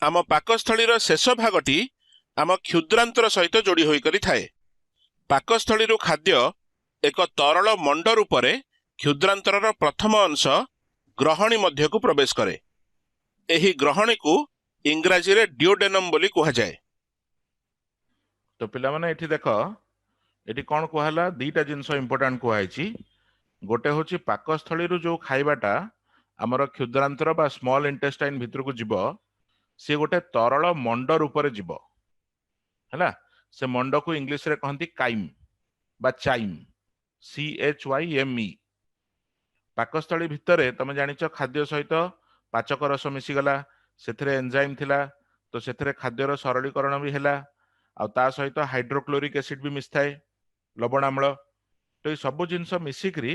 आम पाकस्थलीर शेष भागटी आम क्षुद्रांतर सहित जोड़ी होकर थाए। पाकस्थली खाद्य एक तरल मंड रूपरे क्षुद्रांतर प्रथम अंश ग्रहणी मध्य को प्रवेश करे। एही ग्रहणी को इंग्राजी रे डिओडेनम बोली कहा जाए। तो पिला माने एठी देखो एठी कौन कहला दीटा जिनस इंपोर्टेंट कहै। गोटे होची पाकस्थली जो खाइबाटा आमर क्षुद्रांतर बा स्मॉल इंटेस्टाइन भितर को जीव सी गोटे तरल मंड रूपरे जीव है। से मंड को इंग्लिश रे कहती काइम बा चाइम CHYME। पाकस्थली भितर तुम जानिच खाद्य सहित पाचक रस मिसीगला से एंजाइम थिला तो से खाद्यर सरलीकरण भी है आ सहित हाइड्रोक्लोरिक एसिड भी मिसଥାଏ लवण आम्ल। तो ये सब जिनस मिसिकी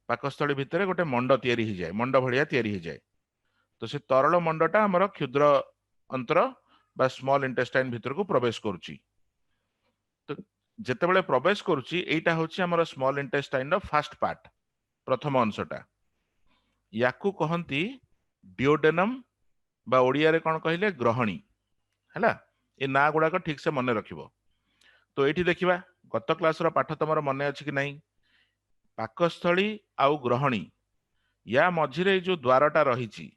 पाकस्थली भितर गोटे मंड तैयारी हो जाए, मंड भलिया तैयारी हो जाए। तो से तरल मंडटा आमर क्षुद्र अंतर बा स्मॉल इंटेस्टाइन भितर को प्रवेश करुची। तो जेतेबेले प्रवेश करुची एटा होची आमर small intestine row first part, प्रथम अंशटा। याकू कहंती डिओडेनम बा ओडिया रे कोन कहिले ग्रहणी हैला। ए ना गुडा को ठीक से मन रखिबो। तो एठी देखिबा गत क्लास रो पाठ तमर मन अछि कि नहीं। पाकस्थली आउ ग्रहणी या मझिरे जो द्वारटा रही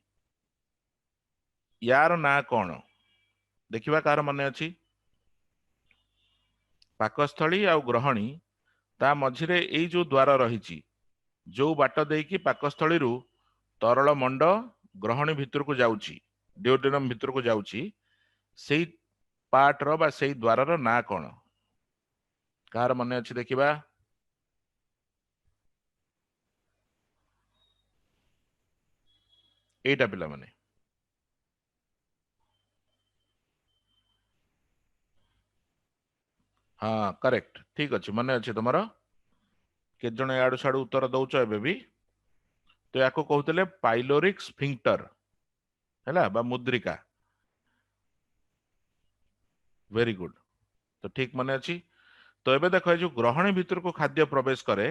यार ना कौन देखिबा कार मन अछि। पाकस्थली आउ ग्रहणी ता मझिरे एई जो द्वार रही जो बाट देकी पाकस्थली रु तरल मंड ग्रहणी भितर को जाउची, डिओडेनम भितर को जाउची, सेई पार्ट रो बा सेई द्वार रो ना कौन कार मन अछि देखिबा। एटा पिला माने हाँ करेक्ट ठीक अच्छे मन अच्छे तुम के जन याडू साडू उत्तर दौच एबे भी। तो या कहते पाइलोरिक स्फिंक्टर है बा मुद्रिका। Very good. तो ठीक मन अच्छी। तो एबे देखो जो ग्रहणी भितर को खाद्य प्रवेश करे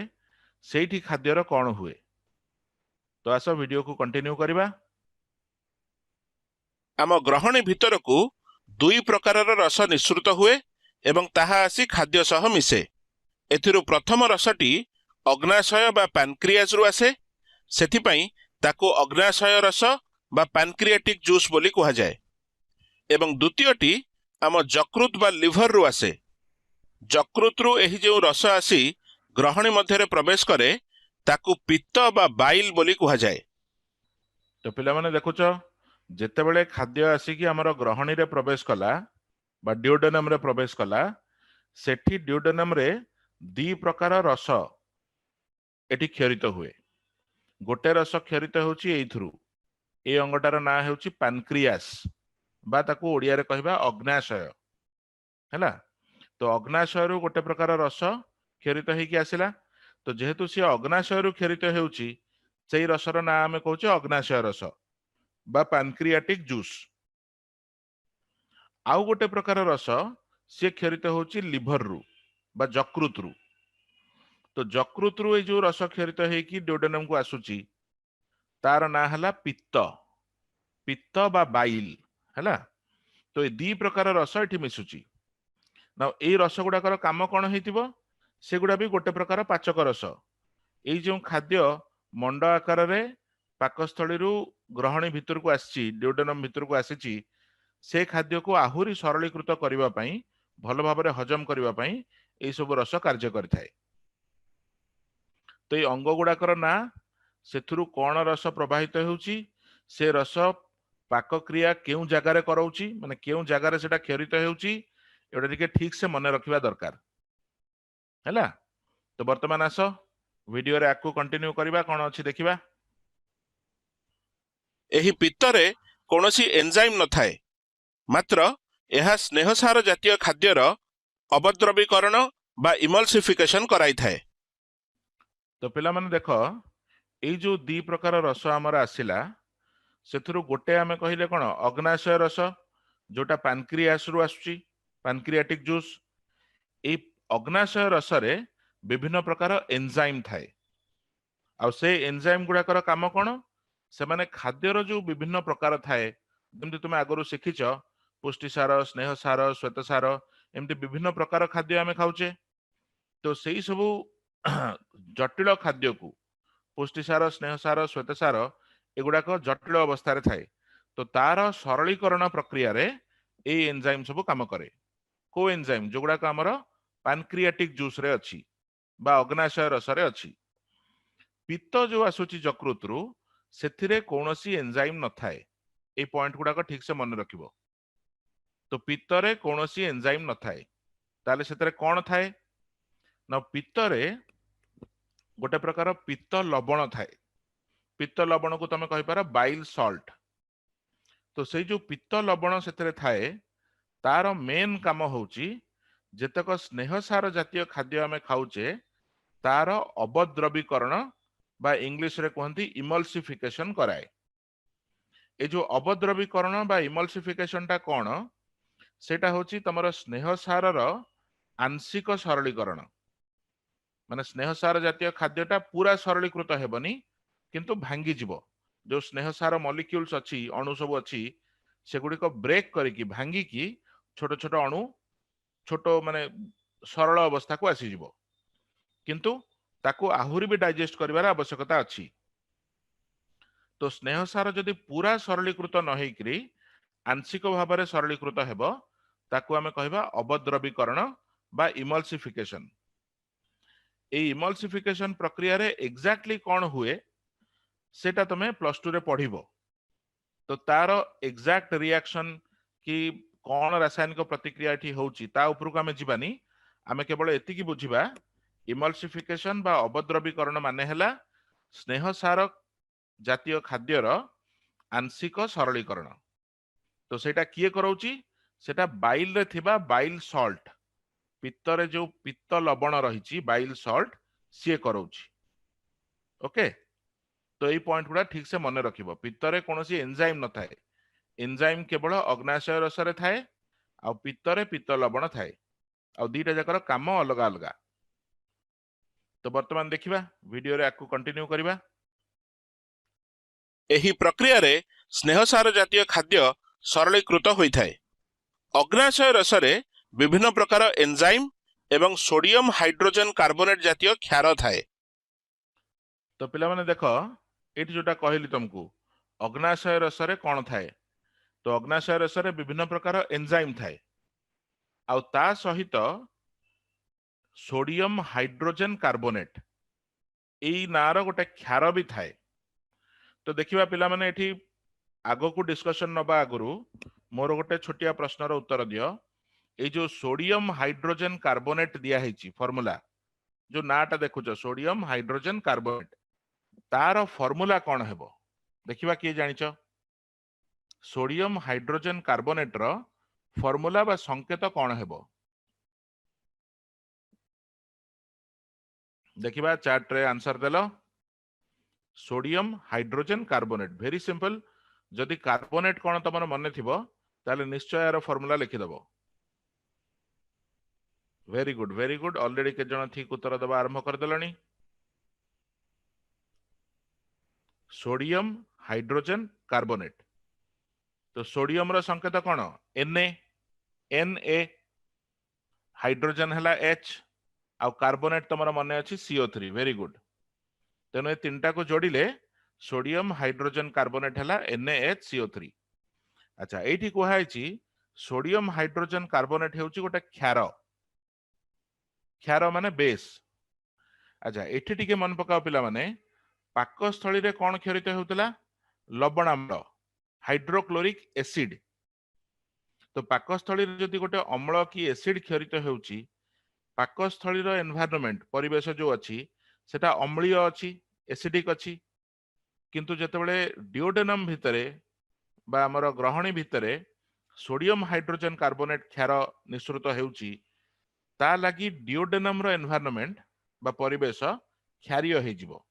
सेठी खाद्यर कौन हुए। तो आस वीडियो को कंटिन्यू करबा। आम ग्रहणी भितर को दुई प्रकार रस निःसृत हुए एवं ताहा आसी खाद्य सह मिसे। एथिरु प्रथम रसटी अग्नाशय बा पैनक्रियाज रु आसे, सेथिपई ताको अग्नाशय रस बा पैनक्रियाटिक जूस बोली कहा जाए। एवं द्वितीयटी आम जकृत बा लिभर रु आसे। जकृत रु एही जो रस आसी ग्रहणी मध्य प्रवेश करे ताकू पित्त बा बाइल बोली कहा जाए। तो पिला माने देखुच जेतेबेले खाद्य आसिकी हमर ग्रहणी रे प्रवेश कला बा डिओडेनम रे प्रवेश कला सेठी डिओडेनम रे दी प्रकार रस एठी क्षरित हुए। गोटे रस क्षरित होची एइथुरु ए अंगटार ना हेउची पैनक्रियास बा ताकू ओडिया रे कहबा अग्नाशय हैला। तो अग्नाशय रु गोटे प्रकार रस क्षरित हेकी आसिला। तो जेहेतु सी अग्नाशय रु क्षरित हेउची सेई रसर ना आमे कहूचे अग्नाशय रस बा पैनक्रियाटिक जूस। आउ गोटे प्रकार रस सी क्षरित होची लिभर रु बा जकृत रु। तो जकृत रु ए जो रस क्षरित हेकी डिओडेनम को आसुची तार ना हला पित्त, पित्त बा बाइल हैला। तो ए दी प्रकार रस एठी मिसुची ना। ए रस गुडाकर काम कौन हेतिबो से गुडा भी गोटे प्रकार पाचक रस। एई जो खाद्य मंड आकार रे पाकस्थली रु ग्रहणी भितर को आसी डिओडेनम भितर को आसीची से खाद्य को आहुरी सरलीकृत करबा पई भल भाबरे हजम करबा पई एई सब रस कार्य करथाय। तो ये अंग गुडाकर ना सेथुरु कौन रस प्रवाहित होउची से रस पाक क्रिया केउ जगार कराउची माने केउ जगार सेटा क्षरित होउची एटा टिके ठीक से मन रखिबा दरकार हैला। तो वर्तमान आस वीडियो रे आकु कंटिन्यू करबा कोन अछि देखिबा। एही पित्तरे कोनोसी एंजाइम न थाए, मात्र यह स्नेहसार जातीय खाद्यर अवद्रवीकरण बा इमल्सिफिकेशन कराई थाए। तो पिला माने देखो एई जो दी प्रकार रस हमर आसिला सेथुरु गोटे आमे कहिले कोन अग्नाशय रस जोटा पैनक्रियास रु आसुची पैनक्रियाटिक जूस। ए अग्नाशय रस रे विभिन्न प्रकार एंजाइम थाए आ से एंजाइम गुडाकर काम कोन से माने खाद्यर जो विभिन्न प्रकार थाए जमति तुमे आगरु शिखिच पुष्टिसार स्नेहसार श्वेतसार एमती विभिन्न प्रकार खाद्य आम खाऊे। तो से सब जटिल खाद्य को पुष्टिसार स्नेहसार श्वेतसार एगुड़ाक जटिल अवस्था थाए। तो तार सरलीकरण प्रक्रिया रे ए एंजाइम सब काम करे। को एंजाइम जो गुड़ाक आमर पैनक्रियाटिक जूस रे अच्छी बा अग्नाशय रस रे अच्छी। पित्त जो आसुची यकृत रु सेथिरे कौनसी एंजाइम न थाए। ए पॉइंट गुड़ाक ठीक से मन रखिबो। तो पित्तरे कौनसी एंजाइम न थाए ताले सेतरे कौन थाए ना पित्तरे गोटे प्रकार पित्त लवण थाए। पित्त लवण को तमे कहि पार बाइल सॉल्ट। तो से जो पित्त लवण सेतरे थाए तार मेन काम होउची जेतक स्नेहसार जातीय खाद्य आमे खाउचे तार अवद्रवीकरण बा इंग्लिश रे कहंती इमल्सिफिकेशन कराए। ए जो अवद्रवीकरण बा इमल्सिफिकेशन टा कोन सेटा होची तमर स्नेहसार रो आंशिक सरलीकरण। माने स्नेहसार जातीय खाद्यटा पूरा सरलीकृत हेबनी किंतु भांगी जीवो। जो स्नेहसार मॉलिक्यूल्स अच्छी अणु सब अच्छी सेगुड़ी को ब्रेक करिकी भांगी की छोट छोट अणु छोट माने सरल अवस्था को आसी जीवो। किंतु ताकू आहुरी भी डाइजेस्ट करिवार आवश्यकता अच्छी। तो स्नेहसार जदि पूरा सरलीकृत न हेकरी आंशिक भाव में सरलीकृत हेबो ताकू आमे कहबा अवद्रवीकरण बा इमल्सिफिकेशन। ए इमल्सिफिकेशन प्रक्रिया रे एग्जैक्टली कौन हुए सेटा तमे प्लस टू रे पढ़िबो। तो तार एग्जैक्ट रिएक्शन कि कौन रासायनिक प्रतिक्रिया एठी होउची ता ऊपर को आमे जीवानी। आमे केवल एतिकी बुझिबा इमल्सिफिकेशन बा अवद्रवीकरण माने हैला स्नेहसार जातीय खाद्यर आंशिक सरलीकरण। तो सेटा किए कराउची सेटा बाइल रे थिबा बाइल सॉल्ट पित्तरे जो पित्त लवण रही बाइल सॉल्ट सी कराउची। ओके तो ये पॉइंट गुड़ा ठीक से मन रखिबो। पित्तरे कोनोसी एंजाइम न थाए। एंजाइम केवल अग्नाशय रस रे थाए आ पित्तरे पित्त लवण थाए आ दीटा जाकर काम अलग अलग। तो वर्तमान देखिबा वीडियो रे आकु कंटिन्यू करिबा। एही प्रक्रिया रे स्नेहसार जातीय खाद्य सरलीकृत होइथाए। अग्नाशय रसरे विभिन्न प्रकार एंजाइम एवं सोडियम हाइड्रोजन कार्बोनेट जातीय क्षार थाए। तो पिला माने देखो एठी जोटा कहली तुमको अग्नाशय रसरे कौन थाए। तो अग्नाशय रसरे विभिन्न प्रकार एंजाइम थाए आ ता सहित सोडियम हाइड्रोजन कार्बोनेट एई नार गोटे क्षार भी थाए। तो देखिबा पिला माने एठी आगो को डिस्कशन नबा आगुरु मोर गोटे छोटिया प्रश्नर उत्तर दियो। ए जो सोडियम हाइड्रोजन कार्बोनेट दिया हेची फॉर्मूला जो नाटा देखुछ सोडियम हाइड्रोजन कार्बोनेट तार फॉर्मूला कौन हेबो देखिबा किए जानिछ। सोडियम हाइड्रोजन कार्बोनेट रो फॉर्मूला बा संकेत कौन हेबो देखिबा चार्ट रे आंसर देलो sodium hydrogen carbonate very simple. जदि कार्बोनेट कौन तमर मन थिबो ताले निश्चय यार फॉर्मूला लिखि दबो। वेरी गुड ऑलरेडी के जण ठीक उत्तर दबा आरंभ कर देलनी। सोडियम हाइड्रोजन कार्बोनेट तो सोडियम रो संकेत कौन Na हाइड्रोजन हैला H आ कार्बोनेट तमर मन अछि CO3 वेरी गुड। तेनो ए तीनटा को जोड़िले सोडियम हाइड्रोजन कार्बोनेट हैला NaHCO3। अच्छा एठी को हाइची सोडियम हाइड्रोजन कार्बोनेट हेउची गोटे क्षार। क्षार माने बेस। अच्छा एठी टिके मन पकाओ पिला माने पाकस्थली रे कोन क्षरित हेउतला लवणाम्ल हाइड्रोक्लोरिक एसिड। तो पाकस्थली रे जदि गोटे अम्ल की एसिड क्षरित हेउची पाकस्थली रो एनवायरनमेंट परिवेश जो अछि सेटा अम्लीय अछि एसिडिक अछि। किंतु जेतेबेले डिओडेनम भितरे बा हमर ग्रहणी भितरे सोडियम हाइड्रोजन कार्बोनेट क्षार निःसृत हेउची ता लागि डिओडेनम रो एनवायरनमेंट बा परिवेश क्षारीय हे जिवो।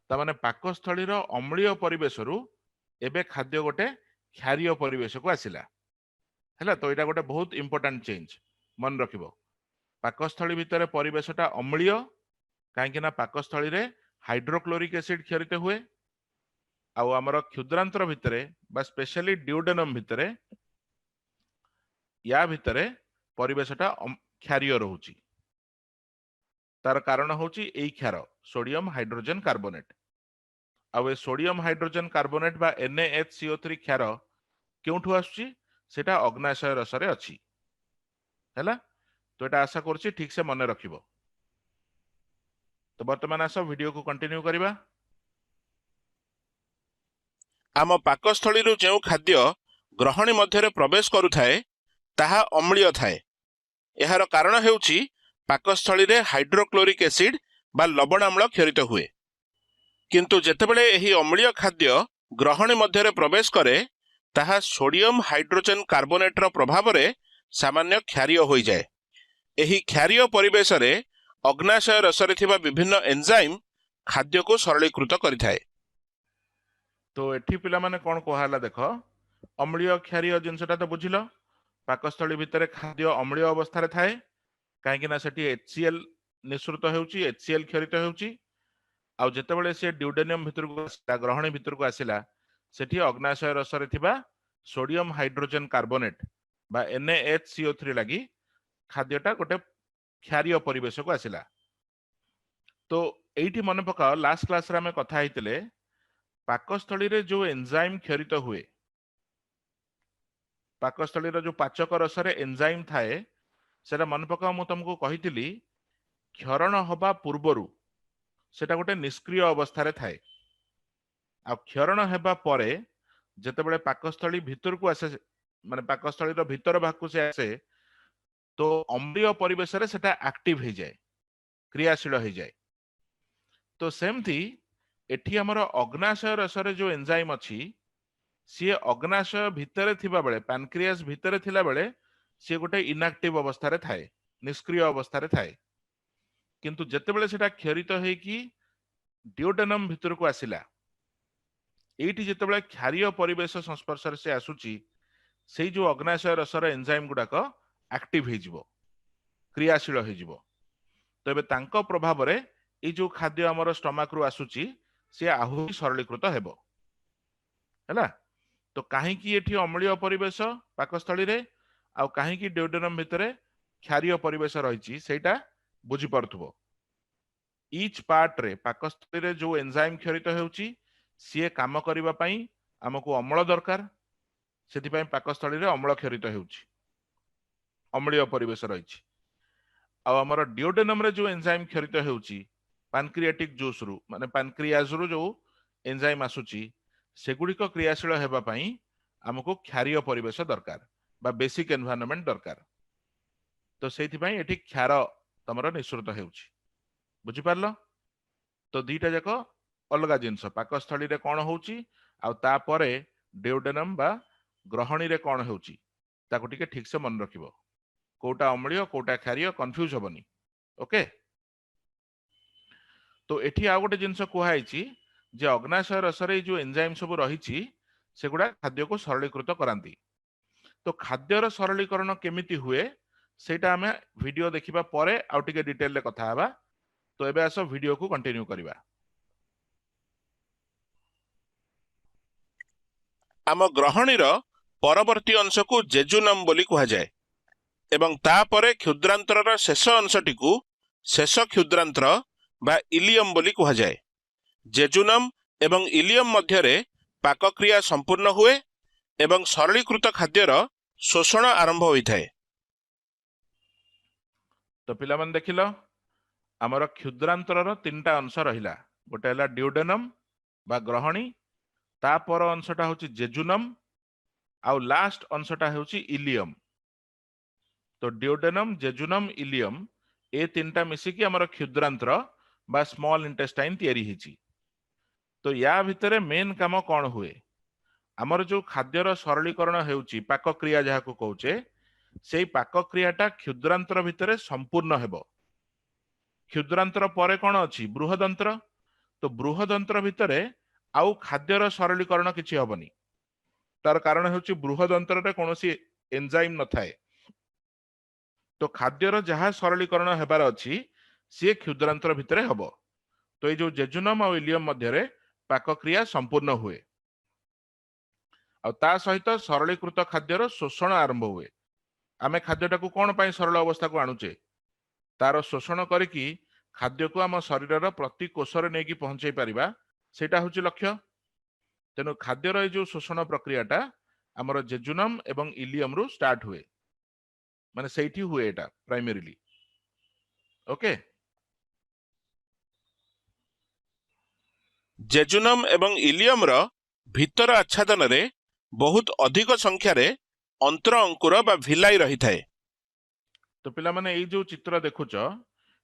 ता माने पाकस्थली रो अम्लीय परिवेश रु एबे खाद्य गोटे क्षारीय परिवेश को आसिला हैला। तो एटा गोटे बहुत इंपोर्टेंट चेंज मन रखिबो। पाकस्थली भितरे परिवेशटा अम्लीय काहेकि ना पाकस्थली रे हाइड्रोक्लोरिक एसिड क्षरित हुए आउ आमर क्षुद्रांतर भितरे बा स्पेशली डिओडेनम भितरे या भितरे परिवेशटा क्षारीय रहुची। तार कारण होची एई क्षार सोडियम हाइड्रोजन कार्बोनेट। आउ ए सोडियम हाइड्रोजन कार्बोनेट बा NaHCO3 क्षार केउठु आସୁची सेटा अग्नाशय रसरे अछि हैला। तो एटा आशा करछि ठीक से मने रखिबो। तो वर्तमान आस वीडियो को कंटिन्यू करिबा। आम पाकस्थळीରୁ ଯେଉଁ ଖାଦ୍ୟ ଗ୍ରହଣୀ ମଧ୍ୟରେ ପ୍ରବେଶ କରୁଥାଏ ତାହା ଅମ୍ଳୀୟ ଥାଏ। ଏହାର କାରଣ ହେଉଛି ପାକସ୍ଥଳୀରେ ହାଇଡ୍ରୋକ୍ଲୋରିକ୍ ଏସିଡ୍ ବା ଲବଣାମ୍ଳ କ୍ଷରିତ ହୁଏ। କିନ୍ତୁ ଯେତେବେଳେ ଏହି ଅମ୍ଳୀୟ ଖାଦ୍ୟ ଗ୍ରହଣୀ ମଧ୍ୟରେ ପ୍ରବେଶ କରେ ତାହା ସୋଡିୟମ ହାଇଡ୍ରୋଜେନ କାର୍ବୋନେଟର ପ୍ରଭାବରେ ସାମାନ୍ୟ କ୍ଷାରୀୟ ହୋଇଯାଏ। ଏହି କ୍ଷାରୀୟ ପରିବେଶରେ ଅଗ୍ନାଶୟ ରସରେ ଥିବା ବିଭିନ୍ନ ଏନ୍ଜାଇମ୍ ଖାଦ୍ୟକୁ ସରଳୀକୃତ କରିଥାଏ। तो एठी पिला माने कोन कहला देख अम्लीय क्षारीय जिनसटा तो बुझिलो। पाकस्थली भितरे खाद्य अम्लीय अवस्था रे थाए काहेकि ना सेठी HCl निसृत हेउची HCl क्षरित हेउची। आ जेतेबेले से ड्यूडेनियम भितर को ग्रहणी भितर को आसिला सेठी अग्नाशय रसरे थिबा सोडियम हाइड्रोजन कार्बोनेट बा NaHCO3 लागि खाद्यटा गोटे क्षारीय परिवेश को आसिला। तो एठी मन पका लास्ट क्लास रे हमें कथा हितले पाकस्थली रे जो एंजाइम क्षरित हुए पाकस्थली रे जो पाचक रसरे एंजाइम थाए सेटा मन पका मु तुमको कहितली क्षरण हबा पूर्वरु सेटा गोटे निष्क्रिय अवस्था रे थाए। आ क्षरण हेबा परे जेतेबेले पाकस्थली भितर को आसे माने पाकस्थली रो भितर भाग को से आसे तो अम्लीय परिवेश रे सेटा एक्टिव हो जाए क्रियाशील हो जाए। तो सेमथी एठी हमर अग्नाशय रसरे जो एंजाइम अछि सी अग्नाशय भितर थिबा बेले पैनक्रियास भितर थिला बेले सी गोटे इनएक्टिव अवस्था रे थाए निष्क्रिय अवस्था रे थाए। किंतु जेतेबेले सेटा क्षरित हे कि ड्यूडेनम भितर को आसिला एठी जेतेबेले क्षारीय परिवेश संस्पर्श से आसुची सेई जो अग्नाशय रसर एंजाइम गुडाक एक्टिव हे जिवो क्रियाशील हे जिवो। तो एबे तांको प्रभाव रे ए जो खाद्य हमर स्टमक रु आसुची से आहुरी सरलीकृत हेबो हैला। तो काहे कि एठी अम्लीय परिवेश पाकस्थली रे आ काहे कि ड्यूडेनम भितरे क्षारीय परिवेश रहिची सेटा बुझी परथुबो। ईच पार्ट रे पाकस्थली रे जो एंजाइम क्षरित हेउची सी काम करिबा पई हमकु अम्ल दरकार सेति पई पाकस्थली रे अम्ल क्षरित हेउची अम्लीय परिवेश रहिची। आ हमर ड्यूडेनम रे जो एंजाइम क्षरित हेउची पैनक्रियाटिक जूस रु माने पैनक्रियाज रु जो एंजाइम आसुची सेगुड़िक क्रियाशील हेबा पई हमकु क्षारीय परिवेश दरकार बा बेसिक एनवायरनमेंट दरकार। तो सेति पई एठी क्षार तमरो निसृत हेउची बुझी पारलो। तो दीटा जाक अलगा जिंस पाकस्थली रे कोन होउची आ ता परे ड्यूडेनम बा ग्रहणी रे कोन होउची ताको टिके ठीक से मन रखिबो कोटा अम्लीय कोटा क्षारीय कंफ्यूज होबनी। ओके। तो एठी आ गोटे जिंस कुहाइची जे अग्नाशय रसरे जो एंजाइम सब रहिची सेगुडा खाद्य को सरलीकृत करांती। तो खाद्यर सरलीकरण केमिति हुए सेटा हमें वीडियो देखिबा परे आउ टिके डिटेल ले कथा हबा। तो एबे आसो वीडियो को कंटिन्यू करिबा। आम ग्रहणीर परवर्ती अंश को जेजुनम बोली कुहा जाए एवं तापरे क्षुद्रांतर शेष अंशटी को शेष क्षुद्रांतर बा इलियम बोली कुहा जाए। जेजुनम एवं इलियम मध्यरे पाकक्रिया संपूर्ण हुए एवं सरलीकृत खाद्यर शोषण आरंभ होइथाए। तो पिला मन देखिलो हमर क्षुद्रांतर तीनटा अंश रहिला गोटे हला ड्यूडेनम बा ग्रहणी तापर अंशटा होची जेजुनम आउ लास्ट अंशटा होची इलियम। तो ड्यूडेनम जेजुनम इलियम ए तीनटा मिसी कि हमर क्षुद्रांतर बा स्मॉल इंटेस्टाइन तयारी हिची। तो या भितरे मेन काम कौन हुए आमर जो खाद्यर सरलीकरण हेउची पाकक्रिया जहा को कहूचे सेई पाकक्रियाटा क्षुद्रांतर भितरे संपूर्ण हेबो। क्षुद्रांतर परे कौन अछि बृहदंत्र। तो बृहदंत्र भितरे आउ खाद्यर सरलीकरण किछि हबनी तार कारण हेउची बृहदंत्र रे कोनोसी एंजाइम न थाए। तो खाद्यर जहा सरलीकरण हेबार अछि से क्षुद्रांतर भितरे हबो। तो ये जो जेजुनम और इलियम मध्यरे पाकक्रिया संपूर्ण हुए आ ता सहित सरलीकृत खाद्यर शोषण आरंभ हुए। आमे खाद्यटाକୁ कौन पाई सरल अवस्था को आणुचे तार शोषण करिकी खाद्य को आम शरीर प्रति कोषरे नहीं पहुंचाई पारिबा सेटा होची लक्ष्य। तेणु खाद्यर ये जो शोषण प्रक्रियाटा आमर जेजुनम एवं इलियम रु स्टार्ट हुए माने सेठी हुए एटा प्राइमरीली। ओके जेजुनम एवं इलियम र भीतर आच्छादन रे बहुत अधिक संख्यार अंतर अंकुर बा भिलाई रही थाए। तो पिला माने ये जो चित्र देखुच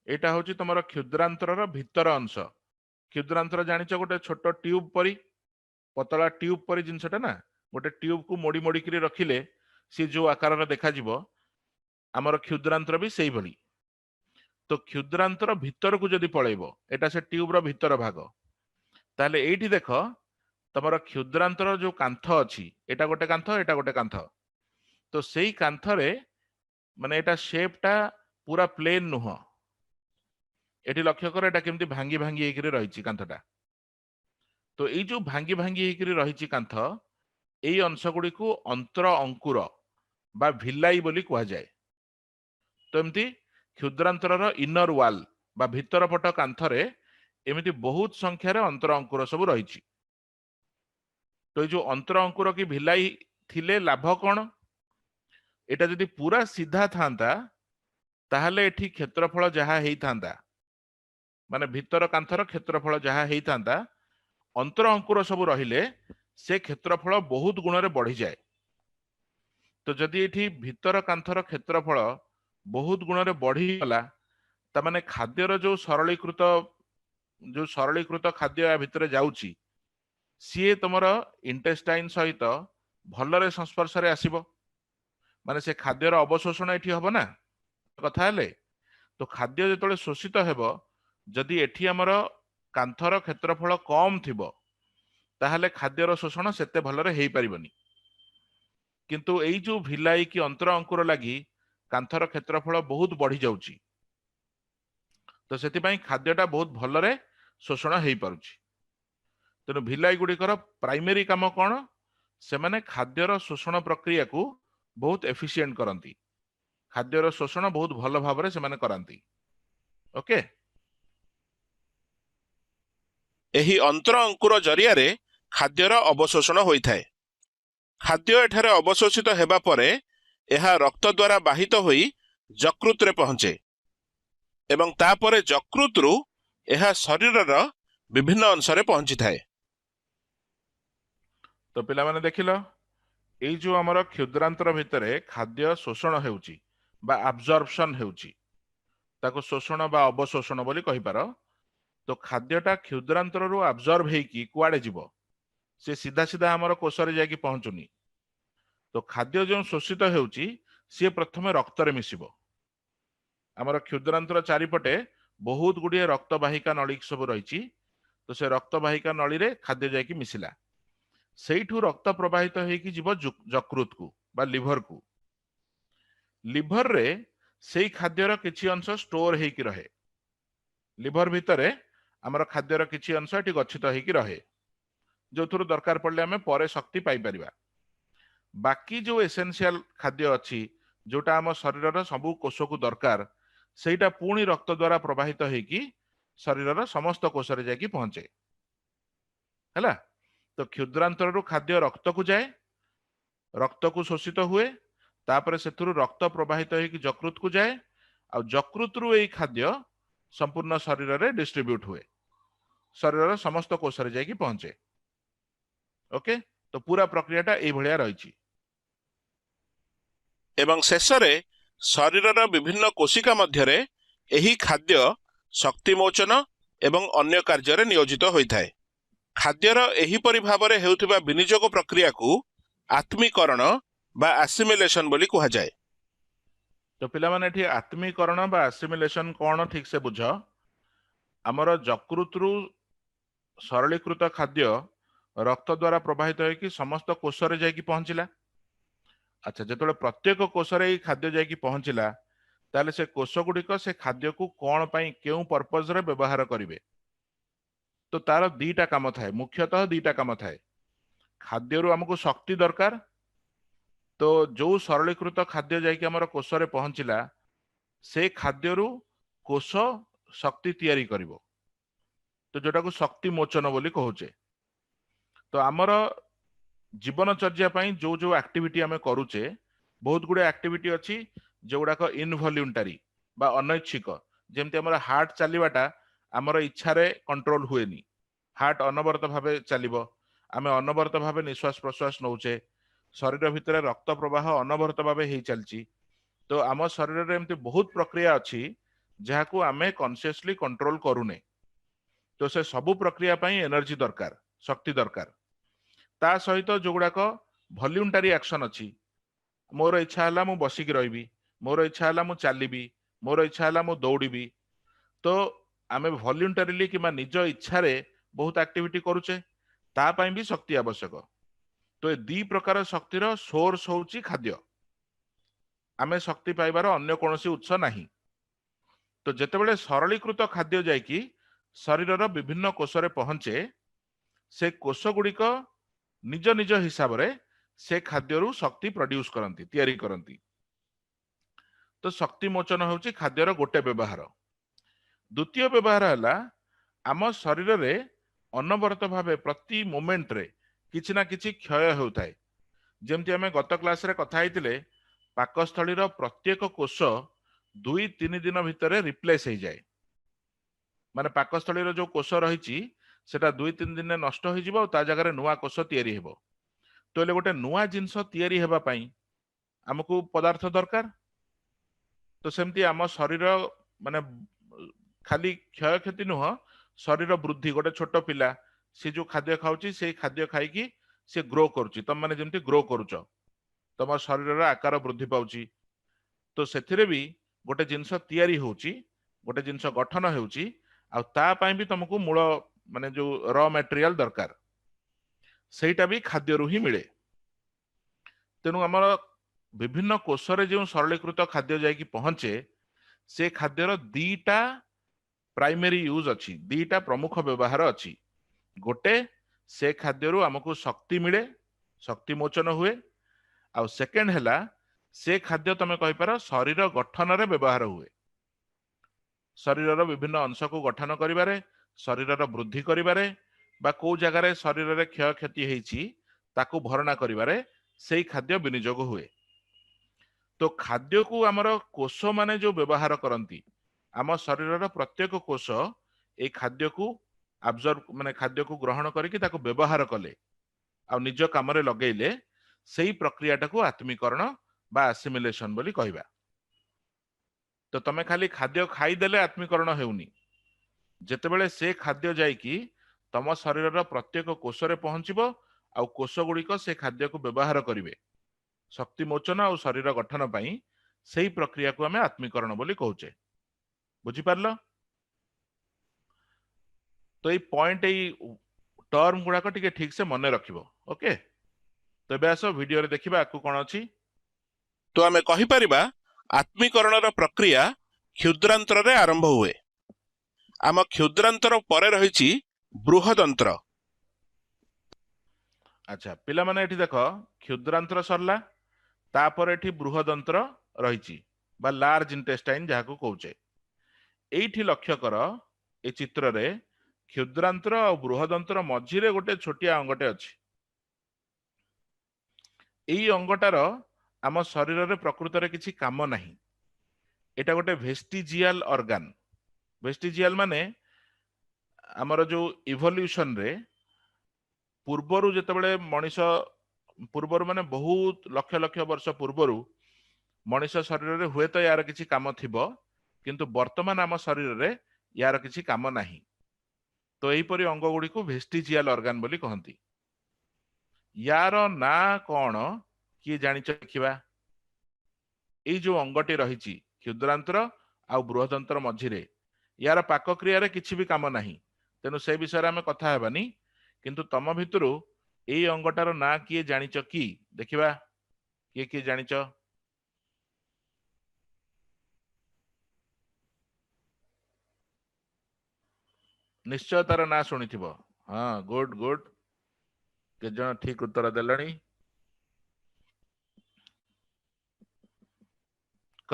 एटा होची तुमर क्षुद्रांतर भीतर अंश। क्षुद्रांतर जानिच गोटे छोट ट्यूब परी पतला ट्यूब परी जिनसटा ना गोटे ट्यूब को मोड़ी मोड़ी करी रखिले सी जो आकार देखा जिवो आमर क्षुद्रांतर भी सेही भली। तो क्षुद्रांतर भीतर को जदि पळेइबो एटा से ट्यूब रो भीतर भाग ताले एठी देख तमर क्षुद्रांतर जो कांथ अछि एटा गोटे कांथ तो सेही कांथरे माने एटा शेपटा पूरा प्लेन नुह एठी लक्ष्य कर एटा केमती भांगी भांगी हेकरी रहिछि कांथटा। तो एई जो भांगी भांगी हेकरी रहिछि कांथ एई अंश गुडी को अंतर अंकुर बा भिलाई बोली कुहा जाए। तो एमती क्षुद्रांतर इनर वाल बा भीतर पट कांथरे एमिति बहुत संख्यार अंतर अंकुर सब रहिछि। तो ये जो अंतर अंकुर की भिलाई थिले लाभ कौन एटा जदि पूरा सीधा थांता ताहले एठी क्षेत्रफल जहा हेई थांता माने भीतर कांथर क्षेत्रफल जहा हेई थांता अंतर अंकुर सब रहिले से क्षेत्रफल बहुत गुणरे बढ़ी जाए। तो जदि एठी भीतर कांथर क्षेत्रफल बहुत गुणरे बढ़ी गला ता माने खाद्यर जो सरलीकृत खाद्य या भितर जाउची सीए तुमर इंटेस्टाइन सहित भलरे संस्पर्श रे आसीबो माने से खाद्यर अवशोषण एठी हबो ना कथा हेले। तो खाद्य जेतले शोषित हेबो जदि एठी हमर कांथर क्षेत्रफल कम थिबो ताहले खाद्यर शोषण सेते भलरे हेई परिबनी। किंतु एई जो भिलाई की अंतर अंकुर लागी कांथर क्षेत्रफल बहुत बढ़ी जाउची तो सेति पई खाद्यटा बहुत भलरे शोषण हेई पारुची। तेणु भिलाई गुड़िकर प्राइमेरी काम कौन से माने खाद्यर शोषण प्रक्रिया को बहुत एफिशिएंट करती खाद्यर शोषण बहुत भल भाव से माने करती। ओके एही अंतर अंकुर जरिया रे खाद्यर अवशोषण होइथाए। खाद्य एठारे अवशोषित हेबा परे एहा रक्त द्वारा बाहित होई यकृत रे पहुंचे एवं तापरे यकृत रु एहा शरीरर विभिन्न अंश रे पहुंची थाए। तो पिला माने देखिलो एई जो हमर क्षुद्रांतर भितरे खाद्य शोषण हेउची बा अब्जॉर्प्शन हेउची ताको शोषण बा अवशोषण बोली कहि पारो। तो खाद्यटा क्षुद्रांतर रु अब्जॉर्ब हेकी कुआडे जीवो से सीधा सीधा हमर कोषरे जाकी पहुंचुनी। तो खाद्य जो शोषित हेउची से प्रथमे रक्त रे मिसिबो हमर क्षुद्रांतर चारिपटे बहुत गुड़िए रक्तवाहिका नली सब रही तो से रक्तवाहिका नली रे खाद्य जाकी मिसिला सेठू रक्त प्रवाहित होगी जीव यकृत को बा लिभर को। लिभर रे सेई खाद्यर किछि अंश स्टोर हेकी रहे लिभर भितरे हमर खाद्यर किछि अंश एटी गच्छित हेकी रहे जो थुरु दरकार पड़ले हमें परे शक्ति पाई परिबा। बाकी जो एसेंशियल खाद्य अछि जोटा हम शरीर सबु कोष को दरकार सेटा पुणी रक्त द्वारा प्रवाहित हेकी शरीर समस्त कोष रे जाकी पहुंचे हैला। तो क्षुद्रांतर रु खाद्य रक्त को जाए रक्त को शोषित हुए तापर सेथुरु रक्त प्रवाहित होगी यकृत को जाए आ यकृत रु एई खाद्य संपूर्ण शरीर रे डिस्ट्रीब्यूट हुए शरीर समस्त कोष रे जाकी पहुंचे। ओके तो पूरा प्रक्रियाटा एई भलिया रहिछि एवं शेषरे शरीरर विभिन्न कोशिका मध्यरे एही खाद्य शक्ति मोचन एवं अन्य कार्य नियोजित होइथाए। खाद्यर एहीपरि भावरे हेउथिबा विनियोग प्रक्रिया को आत्मीकरण बा एसिमिलेशन बोली कुहा जाए। तो पिला माने एठी आत्मीकरण बा एसिमिलेशन कोन ठीक से बुझ हमर यकृत रु सरलीकृत खाद्य रक्त द्वारा प्रवाहित होगी समस्त कोष रे जाकी पहुंचला। अच्छा जेतले प्रत्येक कोष रे खाद्य जाकी पहुंचला ताले से कोष गुड़िक से खाद्य को कौन पाई केउ पर्पज रे व्यवहार करिवे। तो तार दीटा काम थाए मुख्यतः दीटा काम थाए खाद्य रु हमको शक्ति दरकार तो जो सरलीकृत खाद्य जाइए आमर कोष रे पहुंचला से खाद्यरू कोष शक्ति तैयारी करिवो, तो जोटा को शक्ति मोचन बोली कहूचे। तो आमर जीवनचर्या जो जो एक्टिविटी आम करूचे बहुत गुड़े एक्टिविटी अच्छी जो गुड़ाक इनभल्यूंटारी बा अनैच्छिक, जमती आमर हार्ट चलवाटा आमर इच्छा कंट्रोल हुएनी, हार्ट अनवरत भाव चलो, आम अनवरत भाव निश्वास प्रश्वास नौचे, शरीर भितर रक्त प्रवाह अनवरत भाव हो चलची। तो आम शरीर में एमती बहुत प्रक्रिया अच्छी जहाँ को आम कॉन्शियसली कंट्रोल करूने। तो से सबू प्रक्रिया एनर्जी दरकार, शक्ति दरकार। ता सहित जो गुड़ाक भल्यूंटारी एक्शन अच्छी, मोर इच्छा है मु बसिक रही, मोर इच्छा है मु चलिबी, मोर इच्छा है मु दौड़बी, तो आम भल्यूंटारिली कि निज इच्छा बहुत एक्टिविटी करुचे, तापाई भी शक्ति आवश्यक। तो ये दी प्रकार शक्तिर सोर्स होची खाद्य, आम शक्ति पाइबार अन्य कौन उत्स नहीं। तो जितेबाला सरलीकृत खाद्य जाकि शरीर विभिन्न कोष रे पहुंचे, से कोष गुड़िक निज निज हिसाब रे से खाद्यरू शक्ति प्रोड्यूस करती, तैयारी करती। तो शक्ति मोचन होची खाद्यर गोटे व्यवहार। द्वितीय व्यवहार है आम शरीर रे अनवरत भावे प्रति मोमेंट रे किछि ना किछि क्षय होता है। जमती आम गत क्लास रे कथा होइतिले पाकस्थलीर प्रत्येक कोष 2-3 दिन भितर रिप्लेस हो जाए, माने पाकस्थलीर जो कोष रही सेटा 2-3 दिन नष्ट हो जिवो, ता जगह नुआ कोष तैयारी हेबो। तो ये गोटे नुआ जिनस तैयारी हेबा पई हमको पदार्थ दरकार। तो सेमती आम शरीर माने खाली क्षय क्षति नुह, शरीर वृद्धि, गोटे छोट पिला सी जो खाद्य खाऊची से खाद्य खाई से ग्रो करुची, तुम माने जेमती ग्रो करुच, तुम शरीर आकार वृद्धि पाउची। तो सेथिरे भी गोटे जिनस तैयारी होची, गोटे जिनस गठन होची, आ ता पई भी तुमको मूल माने जो रॉ मटेरियल दरकार, सेटा भी खाद्यरू ही मिले। तेणु आमर विभिन्न कोष रे जो सरलीकृत खाद्य जाइकी पहुंचे, से खाद्यर दीटा प्राइमरी यूज अच्छी, दीटा प्रमुख व्यवहार अच्छी। गोटे से खाद्यरू आमको शक्ति मिले, शक्ति मोचन हुए। आ सेकेंड हैला से खाद्य तमे कहि पार शरीर गठन रे व्यवहार हुए, शरीर विभिन्न अंश को गठन करिबारे, शरीर वृद्धि करिबारे, बा को जगार शरीर रे क्षय क्षति हेछि ताकू भरणा करिबारे सेई खाद्य विनियोग हुए। तो खाद्य को आमर कोष माने जो व्यवहार करती, आम शरीर प्रत्येक कोष ए खाद्य को अब्जर्व माने खाद्य को ग्रहण करके ताको व्यवहार कले आ निज काम रे लगेले, सेई प्रक्रियाटा को आत्मीकरण बा एसिमिलेशन बोली कहबा। तो तमे खाली खाद्य खाईदेले आत्मीकरण हेउनी, जेतेबेले से खाद्य जाइकी तम शरीर प्रत्येक कोष रे पहुंचबो आ कोष गुड़िक से खाद्य को व्यवहार करिवे शक्ति मोचन और शरीर गठन पाई, सही प्रक्रिया को आम आत्मीकरण बोली कहूचे। बुझिपारल? तो ये पॉइंट ये टर्म गुड़ाक टिके ठीक से मन रखिबो। ओके, तो एबे आसो वीडियो रे देखिबा आकु कोन अछि। तो आमे कहि परिबा आत्मीकरणर प्रक्रिया क्षुद्रांतर रे आरंभ हुए। आम क्षुद्रांतर परे रहिछि बृहदंत्र। अच्छा पिला माने एठी देखो, क्षुद्रांतर सरला, तापर एठी बृहदंत्र रहिछि बा लार्ज इंटेस्टाइन जाहाको कहूचे। एठी लक्ष्य कर ए चित्र रे क्षुद्रांतर और बृहदंत्र मझिरे गोटे छोटिया अंगटे अछि। एई अंगटार आम शरीर रे प्रकृत रे किछि काम नाही। एटा गोटे वेस्टिजियल ऑर्गन। वेस्टिजियल माने आमर जो इवोल्यूशन रे पूर्वरु जेतेबेले मनीष पूर्वरु माने बहुत लक्ष लक्ष वर्ष पूर्वरु मनीष शरीर रे हुए तो यार किछि काम थिबो, किंतु वर्तमान आम शरीर रे यार किछि काम नाही। तो एहीपरि अंग गुड़ी को वेस्टिजियल ऑर्गन बोली कहती। यार ना कौन किए जानिच देखिबा। एई जो अंगटी रहिछि क्षुद्रांतर आ बृहदंत्र मझिरे, यार पाक क्रिया रे किछि भी काम नाही, तेनु से विषय रे आमे कथा हेबानी। किंतु तम भितरु एई अंगटार ना किए जानिच कि देखिबा, किए किए जानिच? निश्चय तार ना शुणिथिबो। हाँ, गुड गुड, के जन ठीक उत्तर देलणी।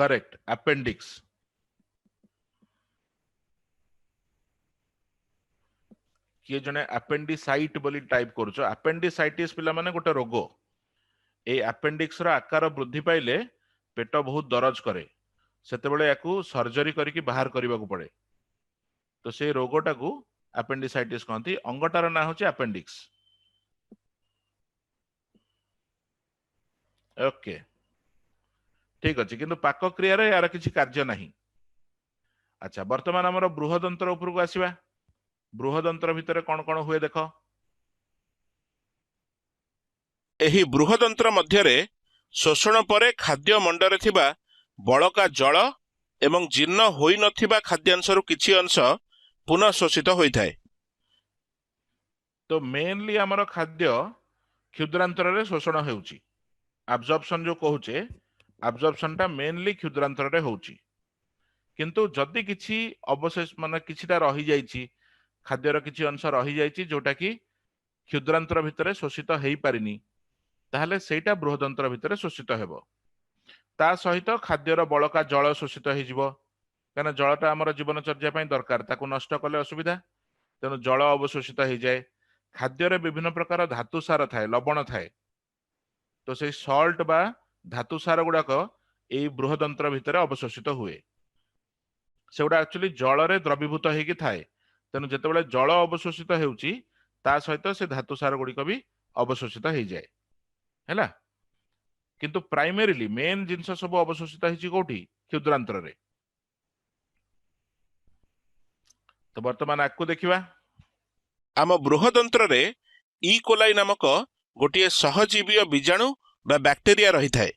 Correct appendix. किए जने अपेंडिसाइट बोली टाइप करूछ अपेंडिसाइटिस पिला माने गोटे रोग ए अपेंडिक्स रो आकार वृद्धि पाइले पेट बहुत दरज करे सेतेबेले याकू सर्जरी करके बाहर करबाकू पड़े तो से रोगटा को अपेंडिसाइटिस कहती अंगटार ना होची अपेंडिक्स। ओके ठीक अच्छे किंतु पाक क्रिया रे यार किसी कार्य नहीं। अच्छा वर्तमान हमर बृहदंत्र ऊपर को आसीबा बृहदंत्र भितर कौन कौन हुए देख ଏହି ବୃହଦନ୍ତ୍ର ମଧ୍ୟରେ ଶୋଷଣ ପରେ ଖାଦ୍ୟ ମଣ୍ଡରେ ଥିବା ବଳକା ଜଳ ଏବଂ ଜୀର୍ଣ୍ଣ ହୋଇନଥିବା ଖାଦ୍ୟାଂଶରୁ କିଛି ଅଂଶ ପୁନଃ ଶୋଷିତ ହୋଇଥାଏ। तो मेनली हमर खाद्य क्षुद्रांतर रे शोषण हेउची अब्जॉर्प्शन जो कहूचे अब्जॉर्प्शन टा मेनली क्षुद्रांतर रे होउची किंतु जदि किछि अवशेष माने किछिटा रही जाईची खाद्यर किछि अंश रही जाईची जोटा कि क्षुद्रांतर भितर शोषित हेई पारिनी ताहले सेटा बृहदंत्र भितर शोषित हेबो ता सहित खाद्यर बळका जल शोषित हेई जिवो काना जलटा हमर जीवनचर्या पई दरकार ताकू नष्ट कले असुविधा तेनु जल अवशोषित हेई जाय खाद्यर विभिन्न प्रकार धातु सार थाए लवण थाए तो से सॉल्ट बा धातु सार गुड़ाक एई बृहदंत्र भितर अवशोषित हुए सेगुड़ा एक्चुअली जल रे द्रवीभूत हेकी थाए तेनु जेतेबेले जल अवशोषित हेउची ता सहित से धातु सार गुड़िक भी अवशोषित हेई जाय हैला किंतु प्राइमरीली मेन जिनस सब अवशोषित हेची कोठी क्षुद्रांतर रे। तो वर्तमान आकु देखिबा ଆମ ବୃହଦନ୍ତ୍ରରେ ଇ କୋଲାଇ ନାମକ ଗୋଟିଏ ସହଜୀବୀୟ ବୀଜାଣୁ ବା ବ୍ୟାକ୍ଟେରିଆ ରହିଥାଏ।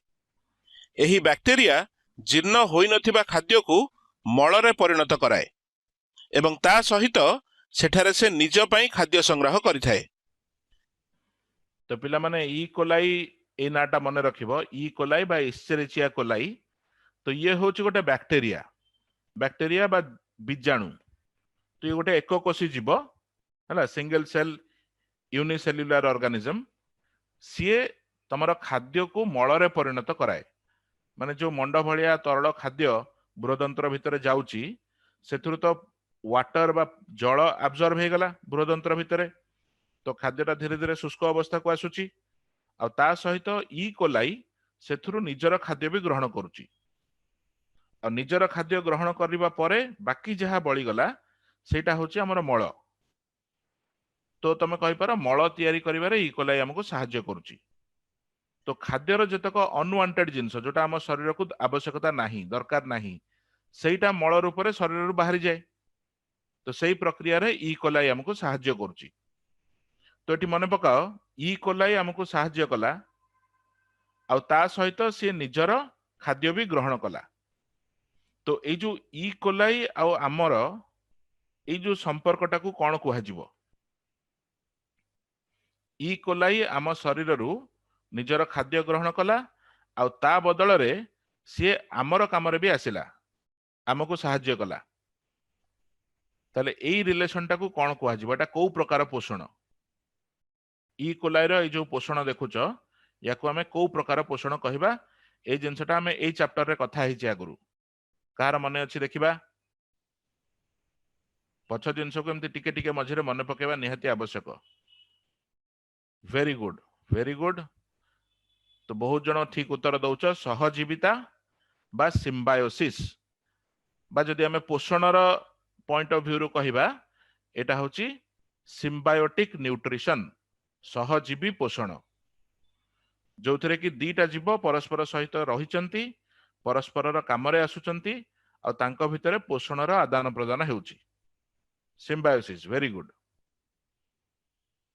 ଏହି ବ୍ୟାକ୍ଟେରିଆ ଜୀର୍ଣ୍ଣ ହୋଇନଥିବା ଖାଦ୍ୟକୁ ମଳରେ ପରିଣତ କରାଏ ଏବଂ ତା ସହିତ ସେଠାରେ ସେ ନିଜ ପାଇଁ ଖାଦ୍ୟ ସଂଗ୍ରହ କରିଥାଏ। तो पिला माने ई कोलाई ए नाटा मन रखिबो ई कोलाई बा इस्चेरिचिया कोलाई तो ये होची गोटे बैक्टेरिया बैक्टेरिया बा बीजाणु तो ये गोटे एकोकोशी जीव हैला सिंगल सेल यूनिसेल्युलर ऑर्गेनिज्म सीए तमर खाद्य को मଳରେ परिणत कराए माने जो मंड भलिया तरल खाद्य बृहदंत्र भितर जाउची सेथुर तो वाटर बा जल एब्जॉर्ब हे गला बृहदंत्र भितर तो खाद्यटा धीरे धीरे शुष्क अवस्था को आसुची आ ता सहित ई कोलाई सेथुरु निजर खाद्य भी ग्रहण करूची आ निजर खाद्य ग्रहण करबा परे बाकी जहा बळी गला सेटा होची हमर मळ तो तमे कहि पारो मळ तयारी करिवारे ई कोलाई हमको सहाय्य करूची। तो खाद्यर जतक अनवांटेड जिंस जोटा हम शरीर को आवश्यकता नहीं दरकार नहीं सेटा मळ रूप रे शरीर रु बाहरी जाए तो सेही प्रक्रिया रे ई कोलाई हमको सहाय्य करूची। तो एटी मन पकाओ ई कोलाई हमको सहाय्य कला आ ता सहित से निजर खाद्य भी ग्रहण कला तो ए जो ई कोलाई आ आमर ए जो संपर्कटा को कौन कुहाजिबो ई कोलाई आम शरीर रु निजर खाद्य ग्रहण कला आ ता बदल रे सी आमर कामरे भी आसिला आमको सहाय्य कला ताले एई रिलेशनटा को कौन कुहाजिबो एटा को प्रकार पोषण ई कोलाई रो ए जो पोषण देखुच याकू आमे को प्रकार पोषण कहिबा ए जिंसटा आमे एई चैप्टर रे कथा हिची आगुरु कार मने अछि देखिबा पछ जिंस को एमती टिके टिके मझिरे मन पकेबा निहाती आवश्यक। वेरी गुड तो बहुत जन ठीक उत्तर दउछ सहजीविता बा सिम्बायोसिस बा जदि आमे पोषण रो पॉइंट ऑफ व्यू रो कहिबा एटा होची सिम्बायोटिक न्यूट्रिशन सहजीवी पोषण जो थे कि दीटा जीव परस्पर सहित रही परस्पर काम आसुचंती आ तांको भितरे पोषण रो आदान प्रदान हेउची सिम्बायोसिस। वेरी गुड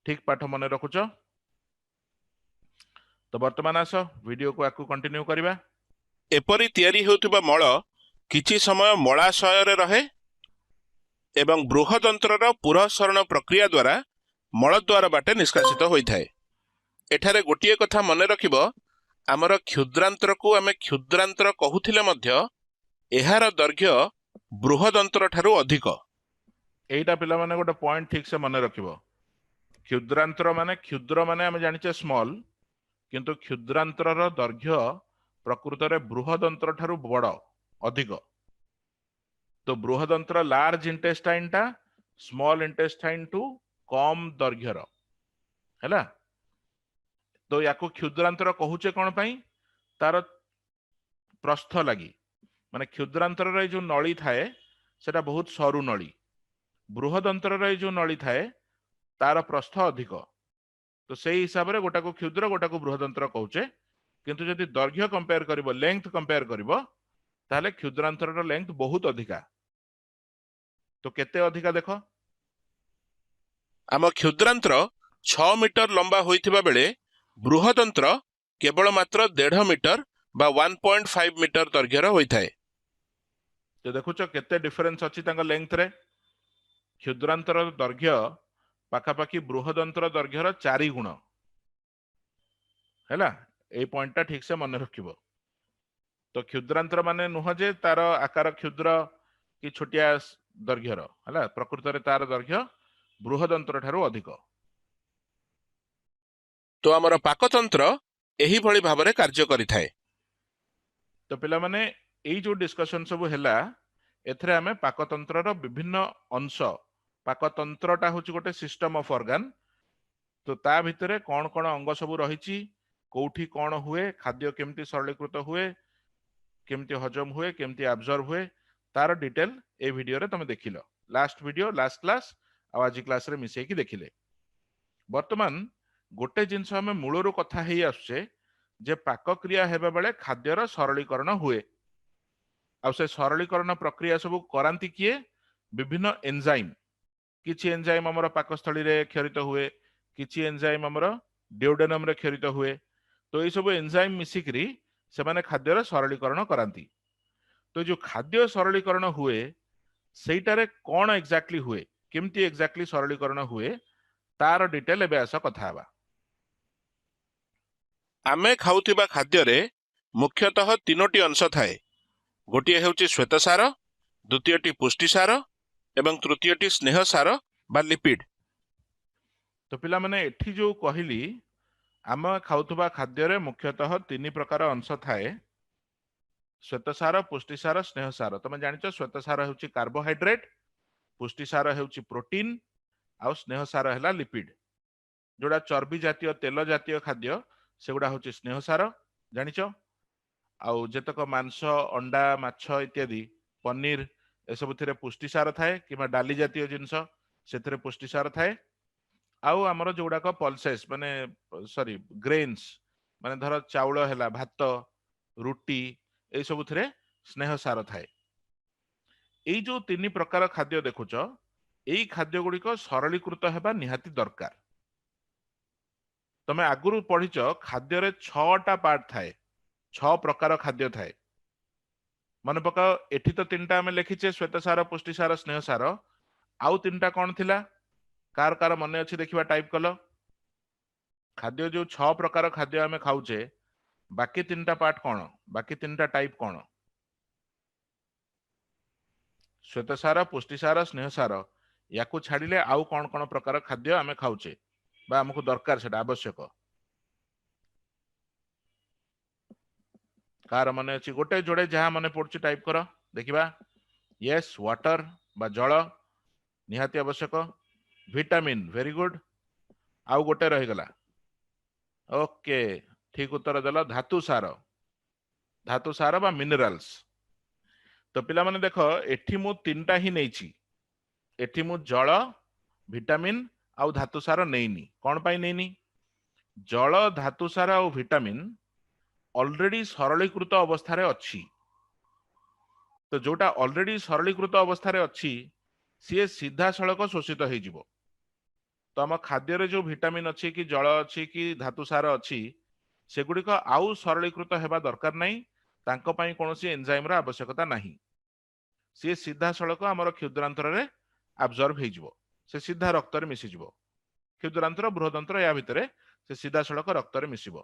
ठीक पाठ मन रखुच। तो वर्तमान आस वीडियो को आकु कंटिन्यू करिबा। एपरि तयारी हेउथिबा मळ किछि समय मलाशय रहे एवं बृहदंत्रर पुरःसरण प्रक्रिया द्वारा मलद्वार बाटे निष्कासित होइथाए। एठारे गोटिए कथा मने रखिबो आमर क्षुद्रांतर को आमे क्षुद्रांतर कहूथिले मध्य एहार दैर्घ्य बृहदंतर ठारू अधिक एटा पिला माने गोटे पॉइंट ठीक से मने रखिबो क्षुद्रांतर माने क्षुद्र माने आमे जानिचे स्मॉल किंतु क्षुद्रांतर दैर्घ्य ପ୍ରକୃତରେ ବୃହଦନ୍ତ୍ର ଠାରୁ ବଡ଼ ଅଧିକ। ତ ବୃହଦନ୍ତ୍ର ଲାର୍ଜ ଇଣ୍ଟେଷ୍ଟାଇନ ଟା ସ୍ମଲ୍ ଇଣ୍ଟେଷ୍ଟାଇନ ଟୁ କମ୍ ଦୈର୍ଘ୍ୟର ହେଲା। ତ ୟାକୁ କ୍ଷୁଦ୍ରାନ୍ତର କହୁଛେ କଣ ପାଇଁ? ତାର ପ୍ରସ୍ଥ ଲାଗି, ମାନେ କ୍ଷୁଦ୍ରାନ୍ତରର ଏଇ ଯୋଉ ନଳୀ ଥାଏ ସେଟା ବହୁତ ସରୁ ନଳୀ, ବୃହଦନ୍ତ୍ରର ଏଇ ଯୋଉ ନଳୀ ଥାଏ ତାର ପ୍ରସ୍ଥ ଅଧିକ। ତ ସେଇ ହିସାବରେ ଗୋଟାକୁ କ୍ଷୁଦ୍ର ଗୋଟାକୁ ବୃହଦନ୍ତ୍ର କହୁଛେ। କିନ୍ତୁ ଯଦି ଦୈର୍ଘ୍ୟ କମ୍ପେୟାର କରିବ, ଲେନ୍ଥ କମ୍ପେୟାର କରିବ, ତାହେଲେ କ୍ଷୁଦ୍ରାନ୍ତରର ଲେନ୍ଥ ବହୁତ ଅଧିକା। ତ କେତେ ଅଧିକା ଦେଖ, ଆମ କ୍ଷୁଦ୍ରାନ୍ତ୍ର 6 ମିଟର ଲମ୍ବା ହୋଇଥିବା ବେଳେ ବୃହଦନ୍ତ୍ର କେବଳ ମାତ୍ର 1.5 ମିଟର ବା 1.5 ମିଟର ଦୈର୍ଘ୍ୟର ହୋଇଥାଏ। ତ ଦେଖୁଛ କେତେ ଡିଫରେନ୍ସ ଅଛି ତାଙ୍କ ଲେନ୍ଥରେ। କ୍ଷୁଦ୍ରାନ୍ତର ଦୈର୍ଘ୍ୟ ପାଖାପାଖି ବୃହଦନ୍ତ୍ର ଦୈର୍ଘ୍ୟର 4 ଗୁଣ ହେଲା। ଏଇ ପଏଣ୍ଟଟା ଠିକ ସେ ମନେ ରଖିବ। ତ କ୍ଷୁଦ୍ରାନ୍ତର ମାନେ ନୁହଁ ଯେ ତାର ଆକାର କ୍ଷୁଦ୍ର କି ଛୋଟିଆ ଦୈର୍ଘ୍ୟର ହେଲା, ପ୍ରକୃତରେ ତାର ଦୈର୍ଘ୍ୟ ବୃହଦନ୍ତ୍ର ଠାରୁ ଅଧିକ। ତ ଆମର ପାକତନ୍ତ୍ର ଏହିଭଳି ଭାବରେ କାର୍ଯ୍ୟ କରିଥାଏ। ତ ପିଲାମାନେ ଏଇ ଯୋଉ ଡିସ୍କସନ ସବୁ ହେଲା, ଏଥିରେ ଆମେ ପାକତନ୍ତ୍ରର ବିଭିନ୍ନ ଅଂଶ, ପାକତନ୍ତ୍ରଟା ହଉଛି ଗୋଟେ ସିଷ୍ଟମ ଅଫ ଅର୍ଗାନ, ତ ତା ଭିତରେ କଣ କଣ ଅଙ୍ଗ ସବୁ ରହିଛି, କୋଉଠି କଣ ହୁଏ, ଖାଦ୍ୟ କେମିତି ସରଳୀକୃତ ହୁଏ, କେମିତି ହଜମ ହୁଏ, କେମିତି ଆବଜର୍ଭ ହୁଏ, ତାର ଡିଟେଲ এই ଭିଡିଓରେ ତମେ ଦେଖିଲ। ଲାଷ୍ଟ ଭିଡିଓ, ଲାଷ୍ଟ କ୍ଲାସ ଆଉ ଆଜି କ୍ଲାସରେ ମିଶେଇକି ଦେଖିଲେ। ବର୍ତ୍ତମାନ ଗୋଟେ ଜିନିଷ ଆମେ ମୂଳରୁ କଥା ହେଇ ଆସୁଛେ ଯେ ପାକକ୍ରିୟା ହେବା ବେଳେ ଖାଦ୍ୟର ସରଳୀକରଣ ହୁଏ। ଆଉ ସେ ସରଳୀକରଣ ପ୍ରକ୍ରିୟା ସବୁ କରାନ୍ତି କିଏ? ବିଭିନ୍ନ ଏନଜାଇମ। କିଛି ଏନଜାଇମ ଆମର ପାକସ୍ଥଳୀରେ କ୍ଷରିତ ହୁଏ, କିଛି ଏନଜାଇମ ଆମର ଡିଓଡେନମରେ କ୍ଷରିତ ହୁଏ। ତ ଏଇ ସବୁ ଏନଜାଇମ ମିଶିକିରି ସେମାନେ ଖାଦ୍ୟର ସରଳୀକରଣ କରାନ୍ତି। ତ ଯୋଉ ଖାଦ୍ୟ ସରଳୀକରଣ ହୁଏ ସେଇଟାରେ କଣ ଏକ୍ଜାକ୍ଟଲି ହୁଏ, କେମିତି ଏକ୍ଜାକ୍ଟଲି ସରଳୀକରଣ ହୁଏ, ତାର ଡିଟେଲ ଏବେ ଆସ କଥା ହେବା। ଆମେ ଖାଉଥିବା ଖାଦ୍ୟରେ ମୁଖ୍ୟତଃ 3ଟି ଅଂଶ ଥାଏ। ଗୋଟିଏ ହେଉଛି ଶ୍ୱେତସାର, ଦ୍ୱିତୀୟଟି ପୁଷ୍ଟିସାର ଏବଂ ତୃତୀୟଟି ସ୍ନେହସାର ବା ଲିପିଡ। ତ ପିଲାମାନେ ଏଠି ଯୋଉ କହିଲି ଆମେ ଖାଉଥିବା ଖାଦ୍ୟରେ ମୁଖ୍ୟତଃ 3 ପ୍ରକାର ଅଂଶ ଥାଏ, ଶ୍ୱେତସାର, ପୁଷ୍ଟିସାର, ସ୍ନେହସାର। ତମେ ଜାଣିଛ ଶ୍ୱେତସାର ହେଉଛି କାର୍ବୋହାଇଡ୍ରେଟ, ପୁଷ୍ଟିସାର ହେଉଛି ପ୍ରୋଟିନ, ଆଉ ସ୍ନେହସାର ହେଲା ଲିପିଡ। ଯୋଉଟା ଚର୍ବି ଜାତୀୟ ତେଲ ଜାତୀୟ ଖାଦ୍ୟ ସେଗୁଡା ହଉଛି ସ୍ନେହସାର, ଜାଣିଛ। ଆଉ ଯେତକ ମାଂସ, ଅଣ୍ଡା, ମାଛ ଇତ୍ୟାଦି, ପନିର, ଏସବୁଥିରେ ପୁଷ୍ଟିସାର ଥାଏ, କିମ୍ବା ଡାଲି ଜାତୀୟ ଜିନିଷ ସେଥିରେ ପୁଷ୍ଟିସାର ଥାଏ। ଆଉ ଆମର ଯୋଉଗୁଡାକ ପଲସେସ୍ ମାନେ ସରି ଗ୍ରେନ୍ସ, ମାନେ ଧର ଚାଉଳ ହେଲା, ଭାତ, ରୁଟି, ଏଇ ସବୁଥିରେ ସ୍ନେହସାର ଥାଏ। ଏଇ ଯୋଉ 3 ପ୍ରକାର ଖାଦ୍ୟ ଦେଖୁଛ, ଏଇ ଖାଦ୍ୟ ଗୁଡିକ ସରଳୀକୃତ ହେବା ନିହାତି ଦରକାର। ତମେ ଆଗରୁ ପଢିଛ ଖାଦ୍ୟରେ 6ଟା ପାର୍ଟ ଥାଏ, 6 ପ୍ରକାର ଖାଦ୍ୟ ଥାଏ। ମନେ ପକାଅ, ଏଠି ତ 3ଟା ଆମେ ଲେଖିଛେ, ଶ୍ୱେତସାର, ପୁଷ୍ଟିସାର, ସ୍ନେହସାର। ଆଉ 3ଟା କଣ ଥିଲା? କାର କାର ମନେ ଅଛି ଦେଖିବା, ଟାଇପ କଲ। ଖାଦ୍ୟ ଯୋଉ 6 ପ୍ରକାର ଖାଦ୍ୟ ଆମେ ଖାଉଛେ, ବାକି 3ଟା ପାର୍ଟ କଣ, ବାକି 3ଟା ଟାଇପ କଣ? ଶ୍ୱେତସାର, ପୁଷ୍ଟିସାର, ସ୍ନେହସାର, ୟାକୁ ଛାଡିଲେ ଆଉ କଣ କଣ ପ୍ରକାର ଖାଦ୍ୟ ଆମେ ଖାଉଛେ ବା ଆମକୁ ଦରକାର, ସେଟା ଆବଶ୍ୟକ? କାର ମନେ ଅଛି? ଗୋଟେ ଯୋଡେ ଯାହା ମନେ ପଡୁଛି ଟାଇପ କର ଦେଖିବା। ୟେସ୍, ୱାଟର ବା ଜଳ ନିହାତି ଆବଶ୍ୟକ। Vitamin, very good. ଆଉ ଗୋଟେ ରହିଗଲା, ଓକେ, ଠିକ ଉତ୍ତର ଦେଲ, ଧାତୁ ସାର, ଧାତୁ ସାର ବା ମିନେରାଲ୍ସ। ତ ପିଲାମାନେ ଦେଖ, ଏଠି ମୁଁ 3ଟା ହିଁ ନେଇଛି। ଏଠି ମୁଁ ଜଳ, ଭିଟାମିନ୍ ଆଉ ଧାତୁ ସାର ନେଇନି। କଣ ପାଇଁ ନେଇନି? ଜଳ, ଧାତୁ ସାର ଆଉ ଭିଟାମିନ୍ ଅଲରେଡି ସରଳୀକୃତ ଅବସ୍ଥାରେ ଅଛି। ତ ଯୋଉଟା ଅଲରେଡି ସରଳୀକୃତ ଅବସ୍ଥାରେ ଅଛି ସିଏ ସିଧାସଳଖ ଶୋଷିତ ହେଇଯିବ। ତ ଆମ ଖାଦ୍ୟରେ ଯୋଉ ଭିଟାମିନ୍ ଅଛି, କି ଜଳ ଅଛି, କି ଧାତୁ ସାର ଅଛି, ସେଗୁଡିକ ଆଉ ସରଳୀକୃତ ହେବା ଦରକାର ନାହିଁ। ତାଙ୍କ ପାଇଁ କୌଣସି ଏନଜାଇମର ଆବଶ୍ୟକତା ନାହିଁ। ସିଏ ସିଧାସଳଖ ଆମର କ୍ଷୁଦ୍ରାନ୍ତରରେ ଆବଜର୍ଭ ହେଇଯିବ, ସେ ସିଧା ରକ୍ତରେ ମିଶିଯିବ। କ୍ଷୁଦ୍ରାନ୍ତର, ବୃହଦନ୍ତ୍ର, ୟା ଭିତରେ ସେ ସିଧାସଳଖ ରକ୍ତରେ ମିଶିବ।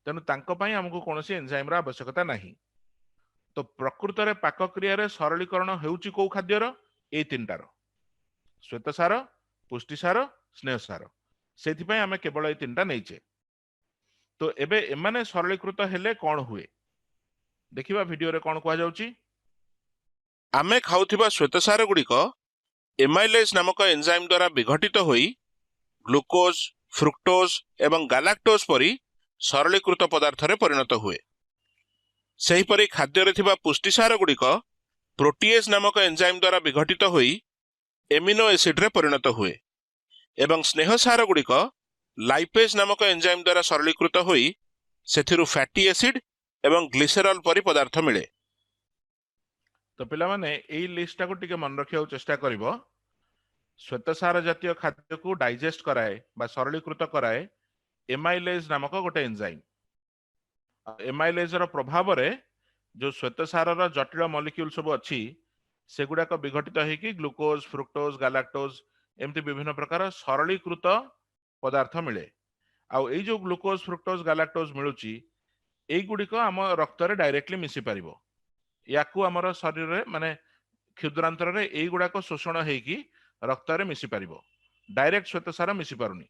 ତେଣୁ ତାଙ୍କ ପାଇଁ ଆମକୁ କୌଣସି ଏନଜାଇମର ଆବଶ୍ୟକତା ନାହିଁ। ତ ପ୍ରକୃତରେ ପାକକ୍ରିୟାରେ ସରଳୀକରଣ ହେଉଛି କୋଉ ଖାଦ୍ୟର? ଏଇ 3ଟାର, ଶ୍ୱେତସାର, ପୁଷ୍ଟିସାର, ସ୍ନେହସାର। ସେଥିପାଇଁ ଆମେ କେବଳ ଏଇ 3ଟା ନେଇଛେ। ତ ଏବେ ଏମାନେ ସରଳୀକୃତ ହେଲେ କଣ ହୁଏ? देखिबा वीडियो रे कोन कुआ जाउची। आमे खाउथिबा श्वेतसार गुड़िक एमाइलेज नामक एंजाइम द्वारा विघटित होई ग्लूकोज, फ्रुक्टोज एवं गालाक्टोज परी सरलीकृत पदार्थ रे परिणत हुए। सेहीपरि खाद्य थिबा पुष्टिसार गुड़िक प्रोटीएज नामक एंजाइम द्वारा विघटित होई एमिनो एसिड रे परिणत हुए एवं स्नेहसार गुड़िक लाइपेज नामक एंजाइम द्वारा सरलीकृत होई सेथिरु फैटी एसिड एवं ग्लिसेरॉल परी पदार्थ मिले। तो पिला माने एई लिस्ट को टिके मन रखिया चेष्टा करिवो। श्वेतसार जातीय खाद्य को डाइजेस्ट कराए बा सरलीकृत कराए एमाइलेज नामक गोटे एंजाइम। एमाइलेज रो प्रभाव रे जो श्वेतसार रो जटिल मॉलिक्यूल सब अछि सेगुडा को विघटित हेकि ग्लूकोज, फ्रुक्टोज, गालाक्टोज एमती विभिन्न प्रकार सरलीकृत पदार्थ मिले। आउ एई जो ग्लूकोज, फ्रुक्टोज, गालाक्टोज मिलुची एई गुडी को हम रक्त रे डायरेक्टली मिसी परिबो। याकू हमर शरीर रे माने क्षुद्रांतर रे एई गुडा को शोषण हेकि रक्त रे मिसी परिबो। डायरेक्ट श्वेतसार मिसी पारुनी।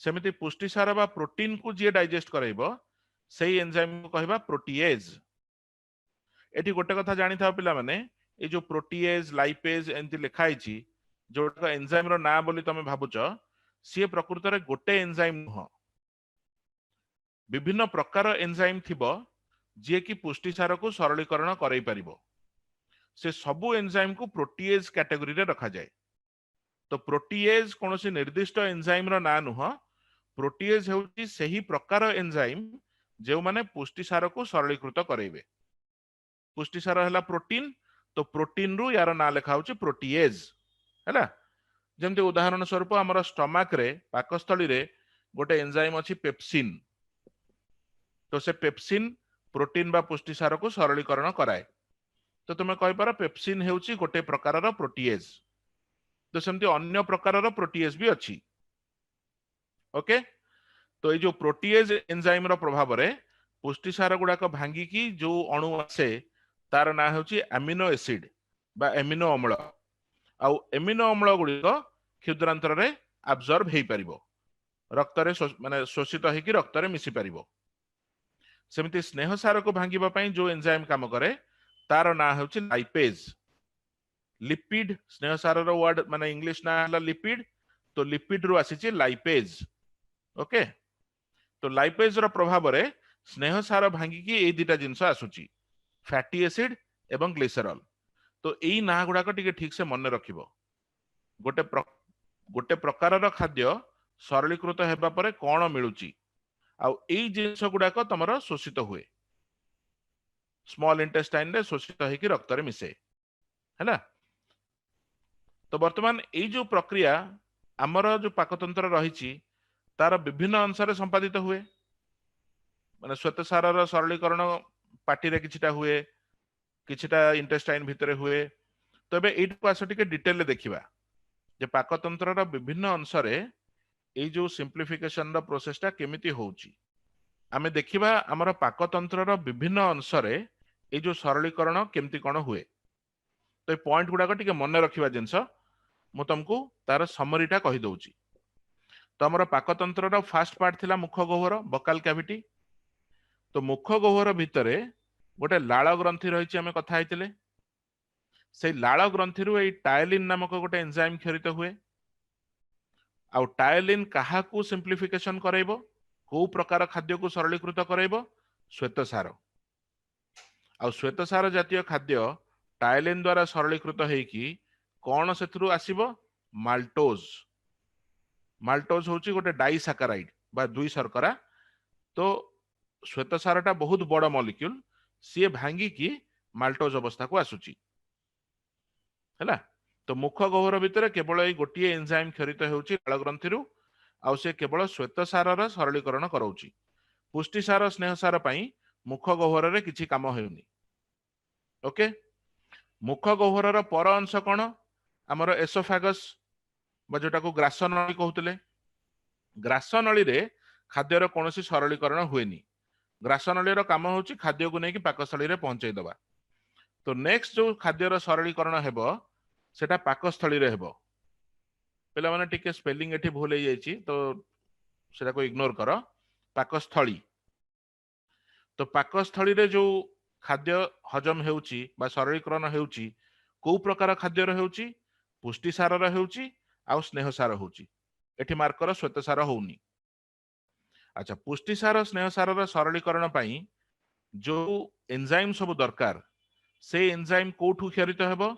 सेमिति पुष्टिसार बा प्रोटीन को जे डाइजेस्ट कराइबो सेई एंजाइम को कहबा प्रोटीएज। एठी गोटे कथा जानि थाओ पिला माने ए जो प्रोटीएज, लाइपेज एंती लिखा आइची जोटा एंजाइम रो ना बोली तमे भाबुचो सी प्रकृत रे गोटे एंजाइम नुह। विभिन्न प्रकार एंजाइम थिबो जे कि पुष्टिसार को सरलीकरण कराई परिबो। से सबु एंजाइम को प्रोटीएज कैटेगरी रे रखा जाए। तो प्रोटीएज कोनोसी निर्दिष्ट एंजाइम रो ना नुह। प्रोटीएज हेउची सही प्रकार एंजाइम जे माने पुष्टिसार को सरलीकृत कराइबे। पुष्टिसार हला प्रोटीन, तो प्रोटीन रु यार ना लिखा होची प्रोटीएज हैला। जेमते उदाहरण स्वरूप हमर स्टमक रे पाकस्थली रे गोटे एंजाइम अछि पेप्सिन। तो से पेप्सिन प्रोटीन बा पुष्टिसार को सरलीकरण कराए। तो तुमे कहि पारो पेप्सिन हेउची गोटे प्रकारर प्रोटीएज। तो सेमती अन्य प्रकारर प्रोटीएज भी अछि। ओके, तो ये जो प्रोटीएज एंजाइम रो प्रभाव रे पुष्टिसार गुडा को भांगी की जो अणु आसे तार ना होची एमिनो एसिड बा एमिनो अम्ल। आउ एमिनो अम्ल गुडी को क्षुद्रांतर रे एब्जॉर्ब हेई परिबो, रक्त रे माने शोषित हेकी रक्त रे मिसी परिबो। सेमिति स्नेहसार को भांगीबा पई जो एंजाइम काम करे तार ना होची लाइपेज। लिपिड स्नेहसार रो वर्ड माने इंग्लिश ना हला लिपिड, तो लिपिड रु आसीची लाइपेज। ओके, तो लाइपेज रो प्रभाव रे स्नेहसार भांगी की ए दिटा जिंस आसुची फैटी एसिड एवं ग्लिसरॉल। तो एई ना गुडा को टिके ठीक से मन रखिबो। गोटे प्रकारर खाद्य सरलीकृत हेबा परे कोन मिलुची आउ एई जिंस गुडा को तमरो शोषित हुए स्मॉल इंटेस्टाइन रे शोषित हेकी रक्त रे मिसे हैला। तो वर्तमान एई जो प्रक्रिया हमर जो पाकतंत्र रहिची तार विभिन्न अंश रे संपादित हुए। माने श्वेतसार रो सरलीकरण पार्टी रे किछिटा हुए, किछिटा इंटेस्टाइन भितरे हुए। तो एबे एइट को आसो टिके डिटेल रे देखिबा जे पाकतंत्र रो विभिन्न अंश रे एई जो सिंप्लिफिकेशन रो प्रोसेस टा केमिति होउची। आमे देखिबा हमर पाकतंत्र रो विभिन्न अंश रे एई जो सरलीकरण केमिति कोन हुए। तो ए पॉइंट गुडा को टिके मन रखिबा जिंस मु तुमको तार समरीटा कहि दउची। तो हमर पाकतंत्र रो फर्स्ट पार्ट थिला मुख गह्वर बकाल कैविटी। तो मुख गह्वर भितरे गोटे लाळ ग्रंथि रहिछि, आमे कथा आइतिले से लाळ ग्रंथि रु ए टायलिन नामक गोटे एंजाइम क्षरित हुए। आउ टायलिन काहा को सिंप्लिफिकेशन करैबो, को प्रकार खाद्य को सरलीकृत करैबो, श्वेतसार। आउ श्वेतसार जातीय खाद्य टायलिन द्वारा सरलीकृत हेकी कोन सेथरु आसीबो माल्टोज। माल्टोज होची गोटे डाइसैकाराइड बा दुई शर्करा। तो श्वेतसारटा बहुत बड़ मॉलिक्यूल, सी भांगी की माल्टोज अवस्था को आसुची हैला। तो मुख गह्वर भितर केवल ए गोटिए एंजाइम क्षरित हेउची लाळ ग्रंथिरु, आउ से केवल श्वेतसारर सरलीकरण करौची। पुष्टिसार स्नेहसार पई मुख गह्वर रे किछि काम हेउनी। ओके, मुख गह्वर रो पर अंश कोन हमर एसोफेगस बा जोटा को ग्रासनळी कहउतले। ग्रासनळी रे खाद्यर कोनोसी सरलीकरण हुएनी। ग्रासनळी रो काम होची खाद्य को नेकी पाकस्थली रे पहुंचाई दबा। तो नेक्स्ट जो खाद्यर सरलीकरण हेबो सेटा पाकस्थली रे हेबो। पेला माने टिके स्पेलिंग एठी भूल हे जायछि, तो सेटा को इग्नोर करो। पाकस्थली तो पाकस्थली रे जो खाद्य हजम हेउची बा सरलीकरण हेउची को प्रकार खाद्यर हेउची पुष्टिसार हेउची आ स्नेहसार होउची एठी मार्कर श्वेतसार होउनी। अच्छा पुष्टिसार स्नेहसार सरलीकरण पाई जो एंजाइम सब दरकार से एंजाइम कोठू क्षरित हेबो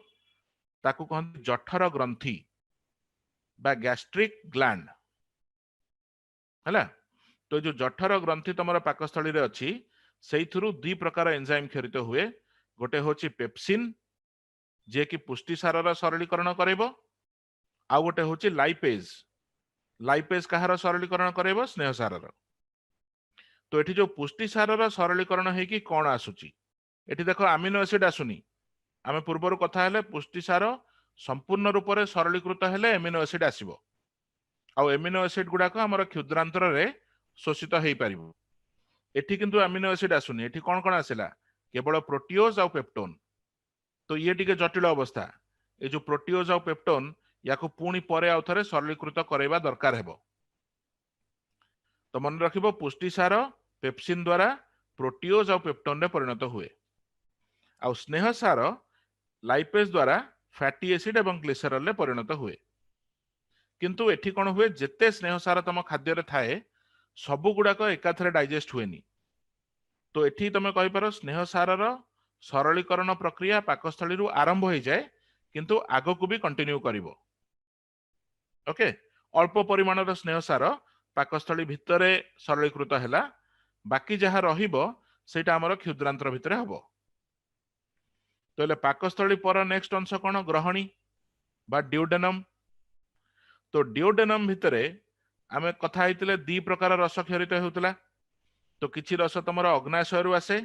ताकू कहନ୍ତି जठर ग्रंथि बा गैस्ट्रिक ग्लैंड हैला। तो जो जठर ग्रंथि तमरा पाकस्थली रे अछि सेइथुरु दुई प्रकार एंजाइम क्षरित हुए गोटे होची पेप्सिन जे कि पुष्टिसार सरलीकरण करेबो आ गोटे होची लाइपेज लाइपेज कहार सरलीकरण करेबो स्नेहसार। तो एठी जो पुष्टिसार सरलीकरण हेकी कोन आसुची एठी देखो अमीनो एसिड आसुनी आमे पूर्वरु कथा हेले पुष्टिसार संपूर्ण रूप से सरलीकृत हेले एमिनो एसिड आसीबो आ एमिनो एसिड गुडाक हमर क्षुद्रांतर रे शोषित हेई परिबो। एठी किंतु अमीनो एसिड आसुनी एठी कोन कोन आसिला केवल प्रोटीओज आ पेप्टोन। तो ये टिके जटिल अवस्था ए जो प्रोटीओज आ पेप्टोन याको पुणी परे आउ थरे सरलीकृत करैबा दरकार हेबो। तो मन रखिबो पुष्टिसार पेप्सिन द्वारा प्रोटीओज आ पेप्टोन रे परिणत हुए आ स्नेहसार लाइपेज द्वारा फैटी एसिड एवं ग्लिसरल रे परिणत हुए। किंतु एठी कोन हुए जेते स्नेहसार तम खाद्य रे थाए सबु गुडाक एकाथरे डाइजेस्ट हुएनी। तो एठी तमे कहि पारो स्नेहसार सरलीकरण प्रक्रिया पाकस्थली रु आरंभ हो जाए किंतु आगो भी कंटिन्यू करिवो। ओके अल्प परिमाण स्नेहसार पाकस्थली भितरे सरलीकृत हैला बाकी जहाँ रहिबो सेटा हमर क्षुद्रांतर भितरे हबो। तो हेले पाकस्थली पर नेक्स्ट अंश कोन ग्रहणी बा ड्यूडेनम। तो ड्यूडेनम भितरे आमे कथा हैतिले दी प्रकार रस क्षरित हेउतला। तो किछि रस तमर अग्नाशयरु आसे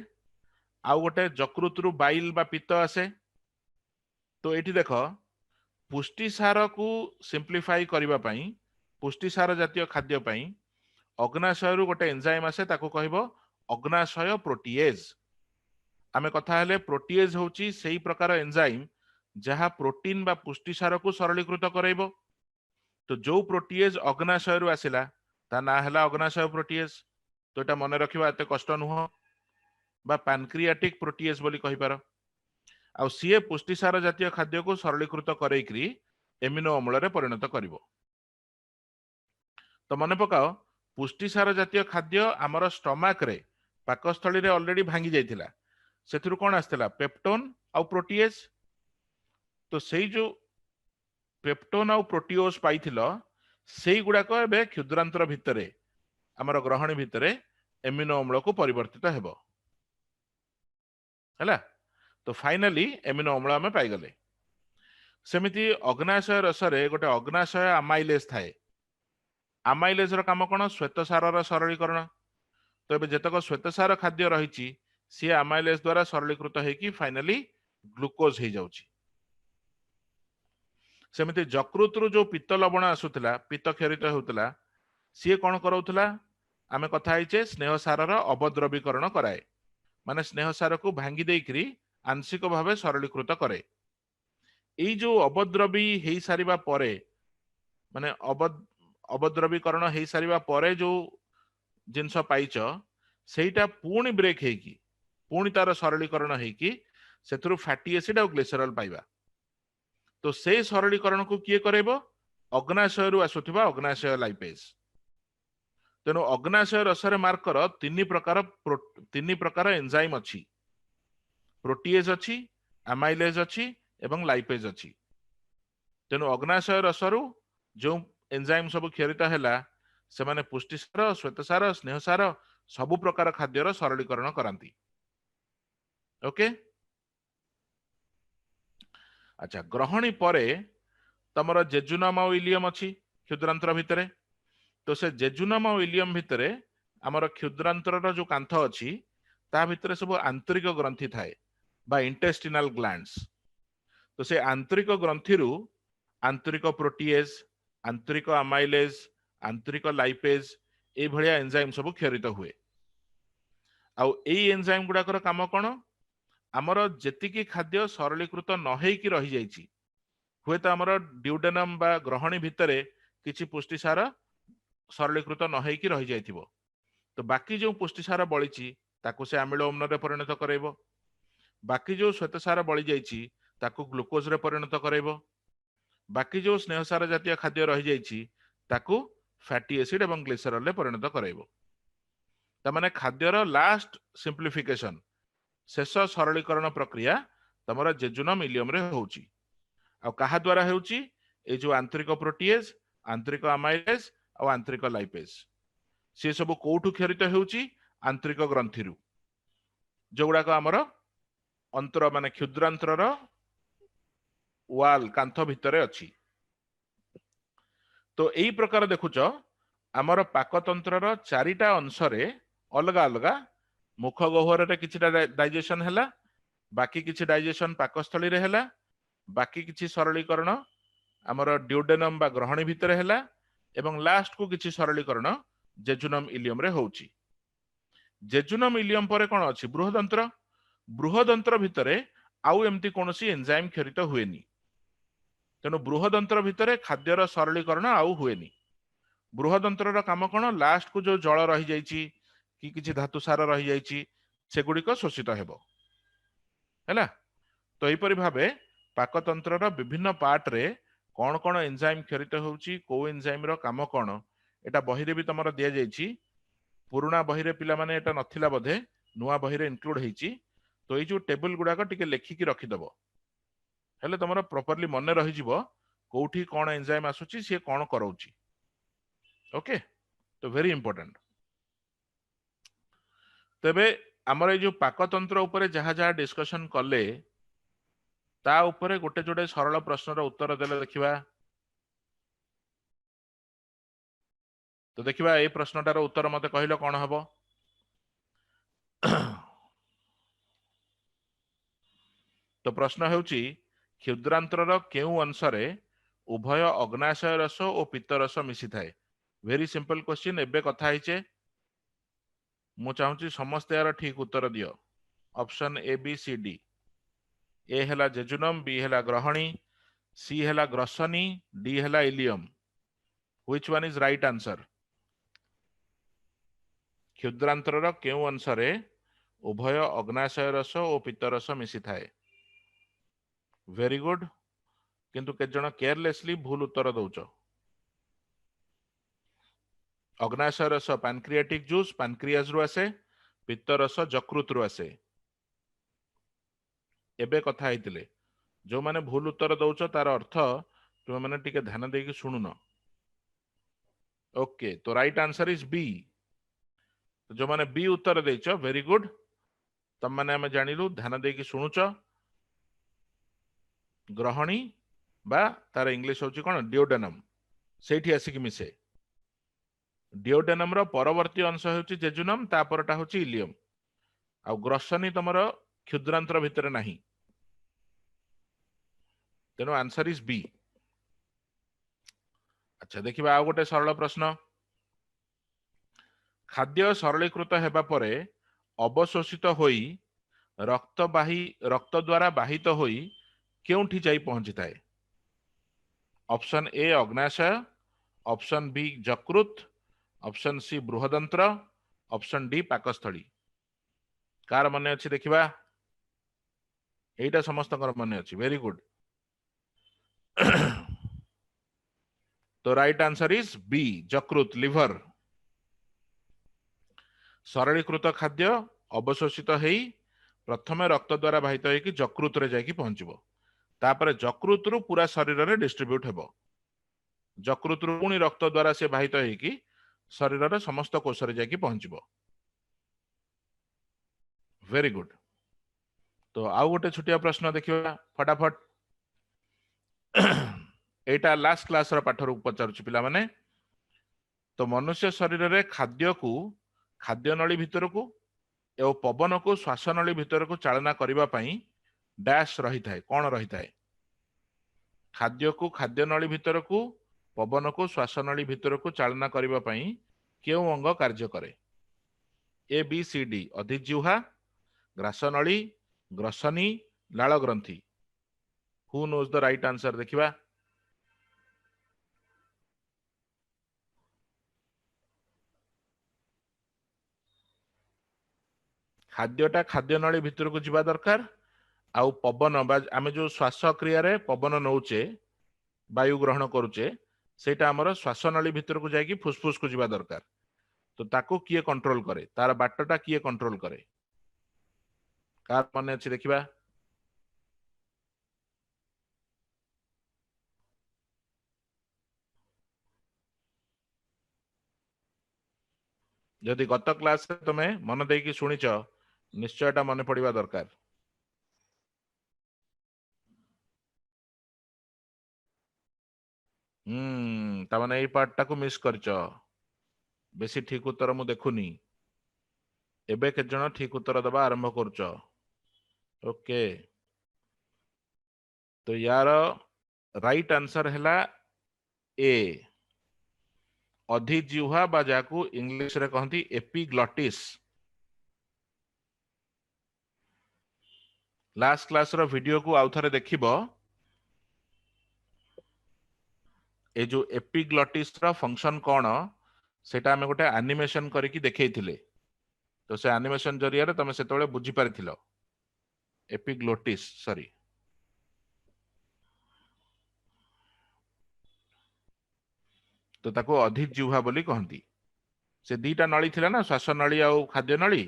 आउ गोटे जकृत रु बाइल बा पित्त आसे। तो एठी देखो पुष्टिसार को सिंप्लीफाई करिबा पई पुष्टिसार जातीय खाद्य पई अग्नाशयरु गोटे एंजाइम आसे ताको कहबो अग्नाशय प्रोटीएज। आमे कथा हेले प्रोटीएज होची सेही प्रकार एंजाइम जहा प्रोटीन बा पुष्टिसार को सरलीकृत करैबो। तो जो प्रोटीएज अग्नाशयरु आसिला ता ना हला अग्नाशय प्रोटीएज। तो एटा मने रखिबा एते कष्ट नुह बा पैनक्रियाटिक प्रोटीएज बोली कहि पारो। आ सीए पुष्टिसार जातीय खाद्य को सरलीकृत करैकरी एमिनो अम्ल रे परिणत करिवो। तो मने पकाओ पुष्टिसार जातीय खाद्य आमर स्टमक रे पाकस्थली रे ऑलरेडी भांगी जाइथिला सेथुरु कोन आस्थिला पेप्टोन आ प्रोटीएज। तो सेही जो पेप्टोन आ प्रोटीओज पाइथिलो सेही गुडाक एबे क्षुद्रांतर भितरे आमर ग्रहणी भितरे एमिनो अम्ल को परिवर्तित हेबो हैला। तो फाइनली एमिनो अम्ल आमे पाई गले। सेमिति अग्नाशय रसरे गोटे अग्नाशय अमाइलेज थाए। अमाइलेज रो काम कोन श्वेतसार सरलीकरण। तो एबे जेतक श्वेतसार खाद्य रहिछि सी अमाइलेज द्वारा सरलीकृत हेकी फाइनली ग्लूकोज हे जाउछि। सेमिति जकृत रु जो पित्त लवण आसुतला पित्त क्षरित हेउतला सी कोन करौतला आमे कथा हैचे स्नेहसार अवद्रवीकरण कराए माने स्नेहसार को भांगी देइकरी आंशिक भावे सरलीकृत करे। एई जो अवद्रवी हेई सारिबा परे माने अवद्रवीकरण हेई सारिबा परे जो जिनस पाइच सेटा पुणी ब्रेक हेकी पुणी तार सरलीकरण हेकी सेथुरु फैटी एसिड और ग्लिसरल पाइबा। तो से सरलीकरण को किए करेबो अग्नाशय रु आसुथिबा अग्नाशय लाइपेज। तेणु अग्नाशय रसरे मार्कर तीन प्रकार एंजाइम अछि प्रोटीएज अछि अमाइलेज अछि एवं लाइपेज अछि। तेणु अग्नाशय रसरु जो एंजाइम सब क्षरित हैला से माने पुष्टिसार श्वेतसार स्नेहसार सबु प्रकार खाद्यर सरलीकरण करांती। ओके अच्छा ग्रहणी परे तमर जेजुनम और इलियम अछि क्षुद्रांतर भितरे। तो से जेजुनम और इलियम भितरे आमर क्षुद्रांतर जो कांथ अछि ता भितरे सब आंतरिक ग्रंथि थाए बा इंटेस्टिनल ग्लैंड्स। तो से आंतरिक ग्रंथि रु आंतरिक प्रोटीएज आंतरिक अमाइलेज आंतरिक लाइपेज ए भलिया एंजाइम सब क्षरित हुए। आउ एई एंजाइम गुडाकर काम कोन आमर जेतिकी खाद्य सरलीकृत न हेकी रही जाइछि हुए तो आमर ड्यूडेनम बा ग्रहणी भितरे किछि पुष्टिसार सरलीकृत न हेकी रही जाइथिबो। तो बाकी जो पुष्टिसार बळिछि ताकू से आमिल अम्ल रे परिणत कराइबो। बाकी जो श्वेतसार बळी जाइछि ताकू ग्लूकोज रे परिणत कराइबो। बाकी जो स्नेहसार जातीय खाद्य रही जाइछि ताकू फैटी एसिड एवं ग्लिसरॉल रे परिणत कराइबो। तमाने खाद्यर लास्ट सिंप्लिफिकेशन शेष सरलीकरण प्रक्रिया तमरा जेजुनम इलियम रे होउछि। आ कहा द्वारा होउछि ए जो आंतरिक प्रोटीएज, आंतरिक अमाइलेज और आंतरिक लाइपेज से सब कोठु क्षरित होउछि आंतरिक ग्रंथिरु जोगुडा को हमर अंतर माने क्षुद्रांतर वाल कांथ भितरे अछि। तो एई प्रकार देखुच आमर पाकतंत्र चारिटा अंशरे अलगा अलगा मुख गह्वर किछिटा डाइजेशन हैला, बाकी किछि डाइजेशन पाकस्थली रे हैला, बाकी किछि सरलीकरण आमर ड्यूडेनम बा ग्रहणी भितर हैला एवं लास्ट को किछि सरलीकरण जेजुनम इलियम रे होउछि। जेजुनम इलियम परे कोन अछि बृहदंत्र। बृहदंत्र भितरे आउ एमती कोनोसी एंजाइम क्षरित हुएनी। तेणु बृहदंत्र भितरे खाद्यर सरलीकरण आउ हुएनी। बृहदंत्र काम कोन लास्ट को जो जल रही जाइछि कि किछि धातु सार रही जाइछि सेगुड़िक शोषित हेबो हैला। तो एपरि भाबे पाकतंत्र विभिन्न पार्ट रे कौन कौन एंजाइम क्षरित होउछि, को एंजाइम रो काम कौन एटा बही रे भी तमरा दिया जाइछि। पुराना बही रे पिला माने एटा नथिला बधे, नुआ बही रे इंक्लूड हेछि। तो ए जो टेबल गुडा को टिके लेखिकी रखि दबो हेले तमरा प्रॉपर्ली मने रहि जिवो कोठी कौन एंजाइम आसुछि से कौन करौछि। ओके, तो वेरी इंपोर्टेंट। तेबे हमर ए जो पाकतंत्र उपरे जहा जहा डिस्कशन कले ता उपरे गोटे जोड़े सरल प्रश्नर उत्तर देले देखिबा। तो देखिबा ए प्रश्नटार उत्तर मते कहिलो कोन हबो। तो प्रश्न हेउची क्षुद्रांतर केउ अंशरे उभय अग्नाशय रस और पित्त रस मिसी थाए। Very simple question. एबे कथा हिचे मु चाहूची समस्त यार ठीक उत्तर दियो। Option A B C D. A हैला जेजुनम, बी हैला ग्रहणी, सी हैला ग्रसनी, डी हैला ileum. Which one is right answer? क्षुद्रांतर केउ अंशरे उभय अग्नाशय रस और पित्त रस मिसी थाए। Very good. किंतु के जण केयरलेसली भूल उत्तर दउच। अग्नाशय रस पैनक्रियाटिक जूस पैनक्रियाज रु आसे, पित्त रस यकृत रु आसे। एबे कथा हेतिले जो माने भूल उत्तर दउच तार अर्थ तुम माने टिके ध्यान देकी सुनुन। ओके, तो राइट आंसर इज बी। जो माने बी उत्तर देइच वेरी गुड। तम माने हमें जानिलु ध्यान देकी सुनुच। ग्रहणी बा तार इंग्लिश होची कोन डिओडेनम सेठी आसी की मिसे। डिओडेनम रो परवर्ती अंश होची जेजुनम, तापरटा होची इलियम। आ ग्रसनी तमरो क्षुद्रांतर भितर नाही। तेनो आंसर इज बी। अच्छा देखिबा आ गोटे सरल प्रश्न। खाद्य सरलीकृत हेबा परे अवशोषित होई रक्त द्वारा बाहित होई केउठी जाई पहुंची थाए। ऑप्शन ए अग्नाशय, ऑप्शन बी यकृत, ऑप्शन सी बृहदंत्र, ऑप्शन डी पाकस्थली। कार मने अछि देखिबा। एटा समस्त मने अछि। Very good. तो राइट आंसर इज बी यकृत लिवर। सरलीकृत खाद्य अवशोषित हेई प्रथमे रक्त द्वारा बाहित होई यकृत रे जाई पहुंचबो, तापर यकृत रु पूरा शरीर रे डिस्ट्रीब्यूट हेबो। यकृत रु पुणी रक्त द्वारा से बाहित होई शरीर रे समस्त कोष रे जाई पहुंचबो। Very good. तो आउ गोटे छुटिया प्रश्न देखिबा फटाफट। एटा लास्ट क्लास रो पाठर पचारुछि पिला माने। तो मनुष्य शरीर रे खाद्य को खाद्य नली भितर को एवं पवन को श्वास नली भितर को चालना करबा पई डैश रही थाए। कौन रही थाए? खाद्य को खाद्य नली भितर को पवन को श्वास नली भितर को चालना करबा पई केउ अंग कार्य करे? ए बी सी डी। अधिजिह्वा, ग्रासनली, ग्रसनी, लाल ग्रंथि। Who knows the right answer देखिबा। खाद्यटा खाद्य नली भितर को जीवा दरकार आउ पवन बा आमे जो श्वास क्रिया रे पवन नौचे वायु ग्रहण करूचे सेटा हमर श्वास नली भितर को जाकी फुसफुस को जीवा दरकार तो ताको किए कंट्रोल करे तार बाटटा किए कंट्रोल करे कार मने अछि देखिबा जदि गत क्लास रे तमे मन देकी सुनिच निश्चय एटा मने पड़िबा दरकार तामाने एई पार्ट टाको मिस करच बेसी ठीक उत्तर मु देखुनी एबे के जण ठीक उत्तर दबा आरंभ करच ओके तो यार राइट आंसर हैला ए अधिजिह्वा बा जाकू इंग्लिश रे कहंती एपिग्लॉटिस लास्ट क्लास रो वीडियो को आउथरे देखिबो ए जो एपिग्लॉटिस रो फंक्शन कोन सेटा हमें गोटे एनिमेशन करके देखैथिले तो से एनिमेशन जरिया रे तमे सेतबेले बुझी पारिथिलो एपिग्लॉटिस सॉरी तो ताको अधिजिह्वा बोली कहंती से दीटा नली थिला ना श्वास नली आ खाद्य नली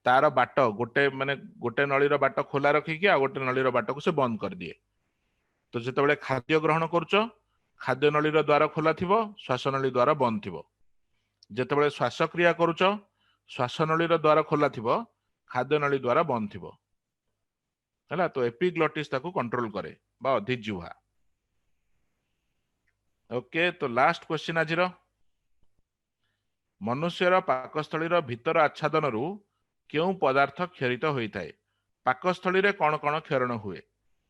तार बाट गोटे माने गोटे नलीर बाट खोला रखिकी आ गोटे नलीर बाट को से बंद कर दिए तो जेतेबेले खाद्य ग्रहण करूच खाद्य नलीर द्वार खोला थिबो श्वास नली द्वार बंद थिबो जेतेबेले श्वास क्रिया करूच श्वास नलीर द्वार खोला थिबो खाद्य नली द्वार बंद थिबो हैला तो एपिग्लॉटिस ताको कंट्रोल करे बा अधिजिह्वा ओके तो लास्ट क्वेश्चन आजिर मनुष्यर पाकस्थलीर भीतर आच्छादन रु क्यों पदार्थ क्षरित होता है पाकस्थली रे कौन कौन क्षरण हुए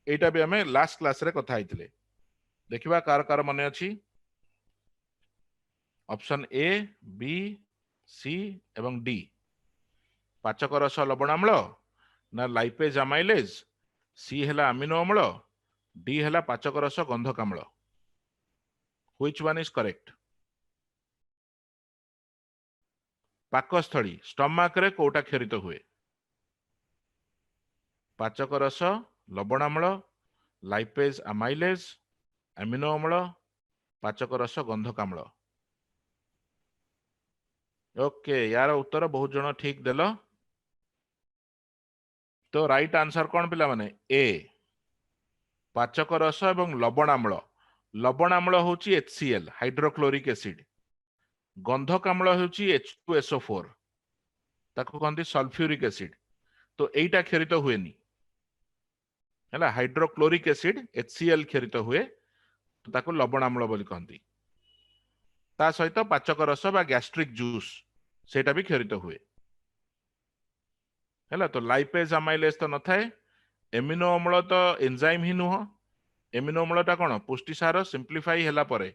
एटा भी हमें लास्ट क्लास रे कथा आइथिले देखिबा कार कार मने अछि ऑप्शन ए बी सी एवं डी पाचक रस लवणाम्ल ना लाइपेज अमाइलेज सी हैला अमीनो अम्ल डी हैला पाचक रस गंधकाम्ल व्हिच वन इज करेक्ट पाकस्थली स्टमक रे कोटा क्षरित हुए पाचक रस लवणाम्ल लाइपेज अमाइलेज अमीनो अम्ल पाचक रस गंधकाम्ल ओके यार उत्तर बहुत जन ठीक देल तो राइट आंसर कौन पिला माने ए पाचक रस एवं लवणाम्ल होची HCl हाइड्रोक्लोरिक एसिड गंधकाम्ल होची H2SO4 ताको कहंती सल्फ्यूरिक एसिड तो एटा क्षरित हुएनी हैला हाइड्रोक्लोरिक एसिड HCl क्षरित हुए तो ताको लवणाम्ल बोली कहंती ता सहित पाचक रस बा गैस्ट्रिक जूस सेटा भी क्षरित हुए हैला तो लाइपेज अमाइलेज तो न थाए एमिनो अम्ल तो एंजाइम ही नुह एमिनो अम्लटा कौन पुष्टिसार सिंप्लीफाई हैला परे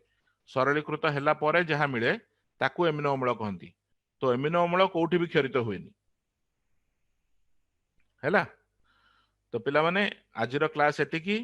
सरलीकृत हैला परे जहा मिले ताकू एमिनो अम्ल कहंती तो एमिनो अम्ल कोठी भी क्षरित हुएनी हैला तो पिला माने आजिर क्लास एतिकी